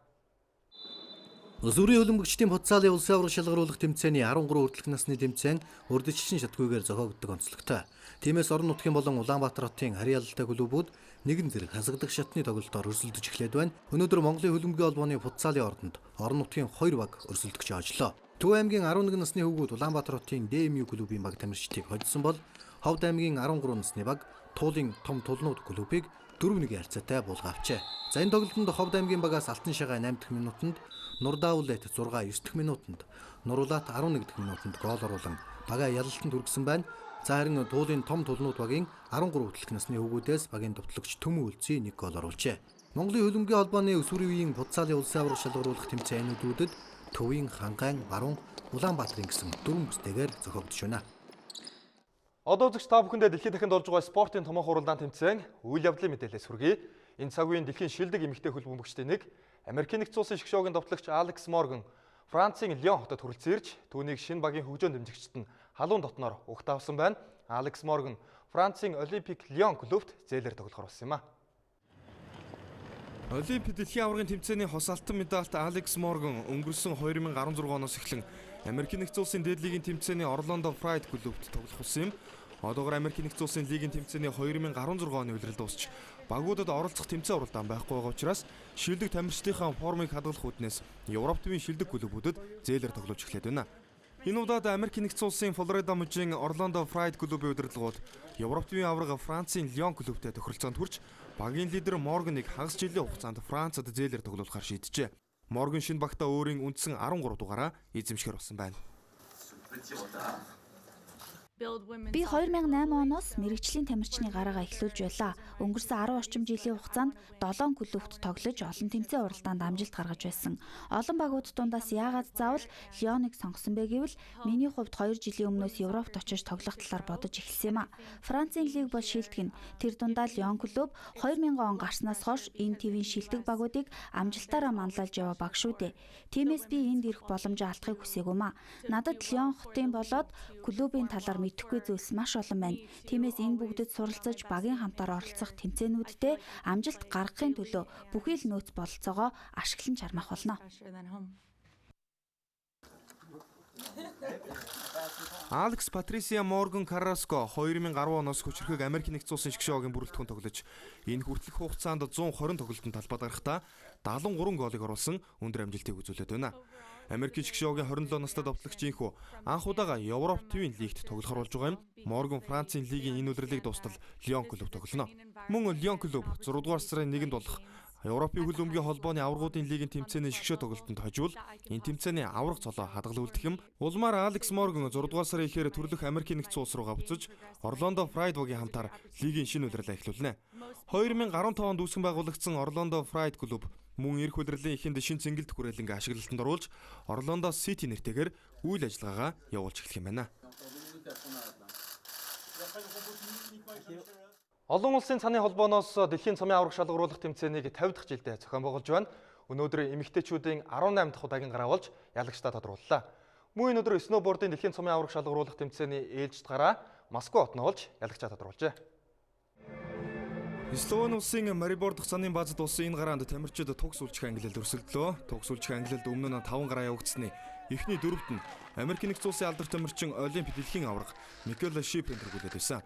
Өсвөрийн хөлбөмбөгчдийн футзалын улсын авраг шалгаруулах тэмцээний 13 хүртэлх насны тэмцээн урдчилсан шатгүйгээр зохиогддог онцлогтой. Тиймээс орон нутгийн болон Улаанбаатар хотын харьяалалтай клубүүд нэгэн зэрэг хасагдах шатны тоглолтоор өрсөлдөж эхлээд байна. Өнөөдөр Монголын хөлбөмбөгийн холбооны футзалын ордонд орон нутгийн 2 баг өрсөлдөгч ажиллаа. Төв аймгийн 11 насны хөвгүүд Улаанбаатар хотын ДМЮ клубын баг тамирчдыг хоцсон бол Ховд аймгийн 13 насны баг Туулын том тулнууд клубыг 4-1 харьцаатай буулга авчээ. За энэ тоглолтод Ховд аймгийн багаас Алтан шагаа 8 дахь минутанд, Нурдаулет 6 9 дахь минутанд, Нурулаат 11 дахь минутанд гол оруулан багаа ялалтанд хүргэсэн байна. За харин Туулын том тулнууд багийн 13 хүртэлх насны хөвгүүдээс багийн товтлогч Төмөн Үлций 1 гол оруулжээ. Монголын хөлбөмбөгийн холбооны өсвөрийн үеийн футзалын улсын авраг шалгаруулах тэмцээнүүдэд Төвийн, Хангайн, Баруун, Улаанбаатарын гэсэн 4 бүстэйгээр зохиогдож байна. Одоо үзэгч та бүхэндээ дэлхийд дахинд орж байгаа спортын томоохон хуралдаан тэмцээн үйл явдлын мэдээлэлээс хүргэе. Энэ цаг үеийн дэлхийн шилдэг эмэгтэй хөлбөмбөгчдийн нэг Америкийн нэгдсэн улсын шгшөөгийн товтлогч Алекс Морган Францын Лион хотод хүрэлцэн ирж түүнийг шинэ багийн хөгжөөнд дэмжигчд нь халуун дотноор угт авсан байна. Алекс Морган Францын Олимпик Лион клубт зээлээр тоглохоор болсон юм а. Олимпик дэлхийн аваргын тэмцээний хос алтан медальт Алекс Морган өнгөрсөн 2016 оноос эхлэн Америкийн нэгдсэн улсын дээд лигийн тэмцээний Орландо Прайд клубт тоглох болсон юм. Одоогоор Америкийн нэгдсэн улсын лигийн тэмцээний 2016 оны улирал дуусч багуудад оролцох тэмцээн уралдаан байхгүй байгаа учраас шилдэг тамирчдынхаа формыг хадгалах үүднээс Европ төвийн шилдэг клубүүдэд зээлээр тоглож эхлэв байна. Энэ удаад Америк нэгдсэн улсын Флорида мужийн Орландо Прайд клубын удирдлагууд Европ төвийн аварга Францын Лион клубтэй тохиролцоонд хүрч багийн лидер Морганыг хагас жилийн хугацаанд Францад зээлээр тоглуулахар шийджээ. Морган шинэ багтаа өөрийн үндсэн 13 дугаараа эзэмшгэр болсон байна. Би 2008 оноос мэрэгжлийн тамирчны гараагаа эхлүүлж байлаа. Өнгөрсөн 10 орчим жилийн хугацаанд 7 клубт тоглож олон тэмцээн уралдаанд амжилт гаргаж байсан. Олон багууд дундаас яагаад заавал Лионыг сонгосон бэ гэвэл миний хувьд 2 жилийн өмнөөс Европт очиж тоглох талаар бодож эхэлсэн юм а. Францын лиг бол шилдэг нь. Тэр дундаа Лион клуб 2000 он гарснаас хойш энэ твийн шилдэг багуудыг амжилтаараа манлайлж яваа баг шүү дээ. Тиймээс би энд ирэх боломжоо алдахыг хүсээгүй юм а. Надад Лион хотын болоод клубын талаар мэдэхгүй зүйлс маш олон байна. Тиймээс энэ бүгдэд суралцаж багийн хамтаар оролцох тэмцээнүүдтэй амжилт гаргахын төлөө бүхий л нөөц бололцоогоо ашиглан чармаах болно. Алекс Патрисиа Морган Карраско 2010 оноос хүчрхэг Америк нэгдсэн улсын шгшөөгийн бүрэлдэхүүн тоглож энэ хүртэлх хугацаанд 120 тоглолтод талбайд гарахдаа 73 голыг оруулсан өндөр амжилтыг үзүүлээд байна. Америкийн шгшөөгийн 27 настай довтлогчийнхүү анх удаага Европ төвийн лигт тоглохоор болж байгаа юм. Морган Францын лигийн энэ удирлыг дуустал Лион клуб тоглоно. Мөн Лион клуб 6 дугаар сарын 1-нд болох Европын хөл өмгийн холбооны аваргуудын лигийн тэмцээний шгшөө тоглолтод хожвол энэ тэмцээний авраг цолоо хадгалуулдаг юм. Улмаар Алекс Морган 6 дугаар сарын ихээр төрлөх Америкийн нэгдсэн улс руугаа буцаж Орландо Прайд багийн хамтаар лигийн шинэ удирлаа эхлүүлнэ. 2015 онд үүсгэн байгуулагдсан Орландо Прайд клуб мөн эрх удирлын эхэнд шинэ цэнгэлт хүрээлэнг ашиглалтанд оруулж Орландо Сити нэртэйгээр үйл ажиллагаагаа явуулж эхлэх юм байна. Олон улсын цаны холбооноос дэлхийн цомын аварга шалгаруулах тэмцээнийг 50 дахь жилдээ зохион байгуулж байна. Өнөөдөр эмэгтэйчүүдийн 18 дахь удаагийн гараа болж ялагчдаа тодрууллаа. Мөн энэ өдөр сноубордын дэлхийн цомын аварга шалгаруулах тэмцээний ээлжид гараа Москва хотно болж ялагчдаа тодруулжээ. Словен улсын Марибор дахь цанын баазад болсон энэ гараанд тамирчид туг сүлжих ангилалд өрсөлдлөө. Туг сүлжих ангилалд өмнө нь 5 гараа явагдсны эхний дөрөвт нь Америк нэгдсэн улсын алдар тамирчин Олимп дэлхийн аварга Микел Шифрин тэргүүлээд байсан.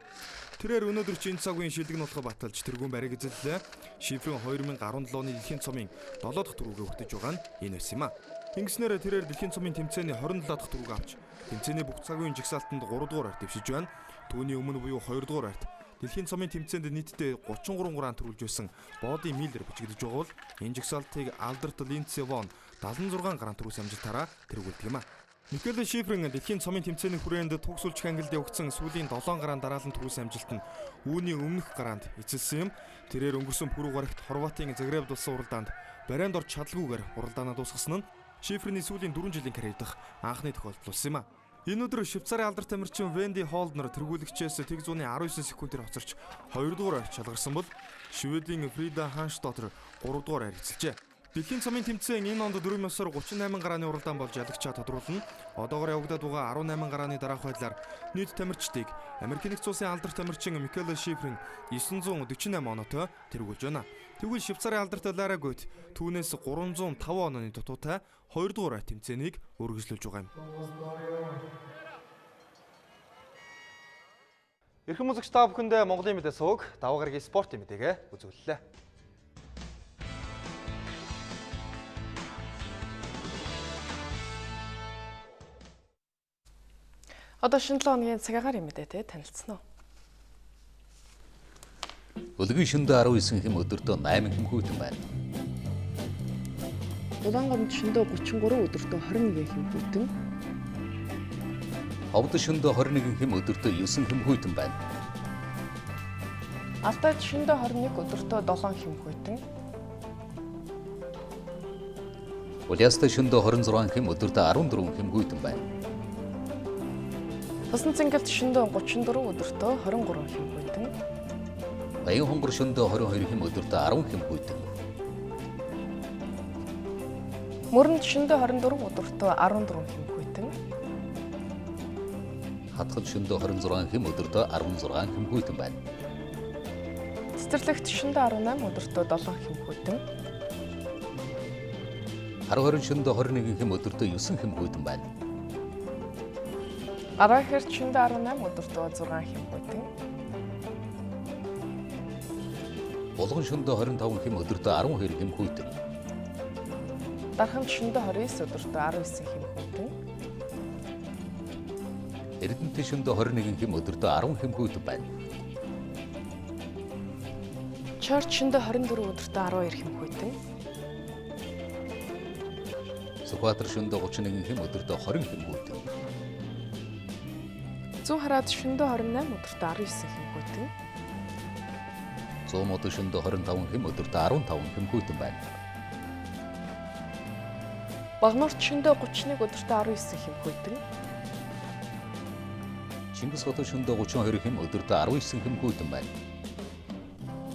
Тэрээр өнөөдөр чинь цагийн шилдэг нутгаа баталж тэргүүн бариг эзэллээ. Шифрин 2017 оны дэлхийн цомын 7 дахь түрүүгээ өгтөж байгаа нь энэ байсан юм а. Ингэснээр тэрээр дэлхийн цомын тэмцээний 27 дахь түрүүг авч тэмцээний бүх цагийн жигсаалтанд 3 дугаар арт дэвшиж байна. Түүний өмнө буюу 2 дугаар арт дэлхийн цомын тэмцээнд нийтдээ 33 гран төрүүлж байсан Боди Миллер бичигдэж байгаа бол энэ жигсаалтыг Алберт Линдси Вон 76 гран төрүүлсэн амжилтаараа тэргүүлдэг юм а. Микел Шифрин дэлхийн цомын тэмцээний хүрээнд туг сүлжих ангилд явагдсан сүүлийн 7 гараанд дараалан төрүүлсэн амжилт нь үүний өмнөх гараанд эцэлсэн юм. Тэрээр өнгөрсөн пүрэв гарагт Хорватын Загреб улсын уралдаанд барайнд орж чадалгүйгээр уралдаанаа дуусгасан нь Шифрины сүүлийн 4 жилийн карьер дахь анхны тохиолдол болсон юм а. Энэ өдөр Швейцарын алдар тамирчин Венди Холднер тэргүүлэгчээс тэг зууны 19 секундээр хоцорч 2 дугаар шалгарсан бол Шведийн Фрида Ханштотер 3 дугаар эзэлжээ. Дэлхийн цомын тэмцээн энэ онд 4 ёсоор 38 гарааны уралдаан болж ялагчаа тодруулна. Одоогоор явагдаад байгаа 18 гарааны дараах байдлаар нийт тамирчдыг Америк нэгдсэн улсын алдар тамирчин Микел Шифрин 948 оноотой тэргүүлж байна. Тэгвэл Швейцарын алдарт Лара Гойт түүнээс 305 онооны дутуутай 2 дугаар тэмцээнийг үргэлжлүүлж байгаа юм. Эрхэм үзэгч та бүхэндээ Монголын мэдээ сувг даваа гарагийн спортын мэдээгээ үзүүллээ. Одоо шинэ 7 хоногийн цагаагаар мэдээтэй танилцсан уу? Өлгийн шөндөө 19 хэм өдөртөө 8 хэм хүйтэн байна. Улаангомд шөндөө 33 өдөртөө 21 хэм хүйтэн. Ховд шөндөө 21 хэм өдөртөө 9 хэм хүйтэн байна. Алтайд шөндөө 21 өдөртөө 7 хэм хүйтэн. Улаастай шөндөө 26 хэм өдөртөө 14 хэм хүйтэн байна. Тусан цэнгэлд шөндөө 34 өдөртөө 23 хэм хүйтэн. Баян хонгор шөндөө 22 хэм өдөртөө 10 хэм хүйтэн. Мөрөнд шөндөө 24 өдөртөө 14 хэм хүйтэн. Хатгал шөндөө 26 хэм өдөртөө 16 хэм хүйтэн байна. Цэцэрлэгт шөндөө 18 өдөртөө 7 хэм хүйтэн. Харгорын шөндөө 21 хэм өдөртөө 9 хэм хүйтэн байна. Арахэрт шөндөө 18 өдөртөө 6 хэм хүйтэн. Булган шөндөө 25 хэм өдөртөө 12 хэм хүйтэн. Дархамд шөндөө 29 өдөртөө 19 хэм хүйтэн. Эрдэнэт шөнөдөө 21 хэм өдөртөө 10 хэм хүйтэн байна. Чорч шөнөдөө 24 өдөртөө 12 хэм хүйтэн. Сүхбаатар шөнөдөө 31 хэм өдөртөө 20 хэм хүйтэн. Зүүн хараад шөнөдөө 28 өдөртөө 19 хэм хүйтэн. Зүүн мод шөнөдөө 25 хэм өдөртөө 15 хэм хүйтэн байна. Багнуурт шөнөдөө 31 өдөртөө 19 хэм хүйтэн. Чингис хотод шөнөдөө 32 хэм өдөртөө 19 хэм хүйтэн байна.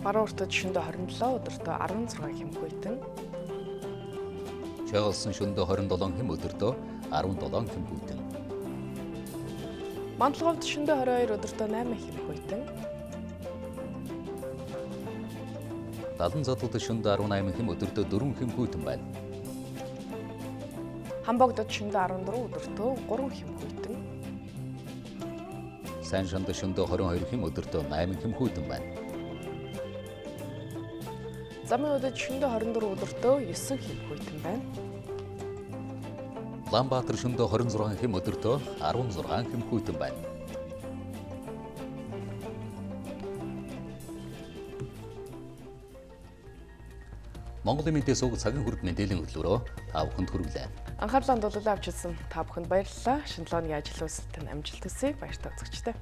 Баруун уртад шөнөдөө 27 өдөртөө 16 хэм хүйтэн. Чагалсан шөнөдөө 27 хэм өдөртөө 17 хэм хүйтэн. Манталговд шөнөдөө 22 өдөртөө 8 хэм хүйтэн. Далан задууд шөнөдөө 18 хэм өдөртөө 4 хэм хүйтэн байна. Хамбогдод шөнөдөө 14 өдөртөө 3 хэм хүйтэн. Сайн шанд шөнөдөө 22 хэм өдөртөө 8 хэм хүйтэн байна. Замын өдөд шөнөдөө 24 өдөртөө 9 хэм хүйтэн байна. Улаанбаатар шөнөдөө 26 хэм өдөртөө 16 хэм хүйтэн байна. Монголын мэдээс уг цагийн хүрд мэдээллийн хөтөлбөрөөр та бүхэнд хүргэлээ. Анхаарлаа хандуулалаа авчилсан та бүхэнд баярлалаа. Шинэ 7 өдрийн ажил үйлсэлтэнд амжилт хүсье. Баяртай үзэгчдээ.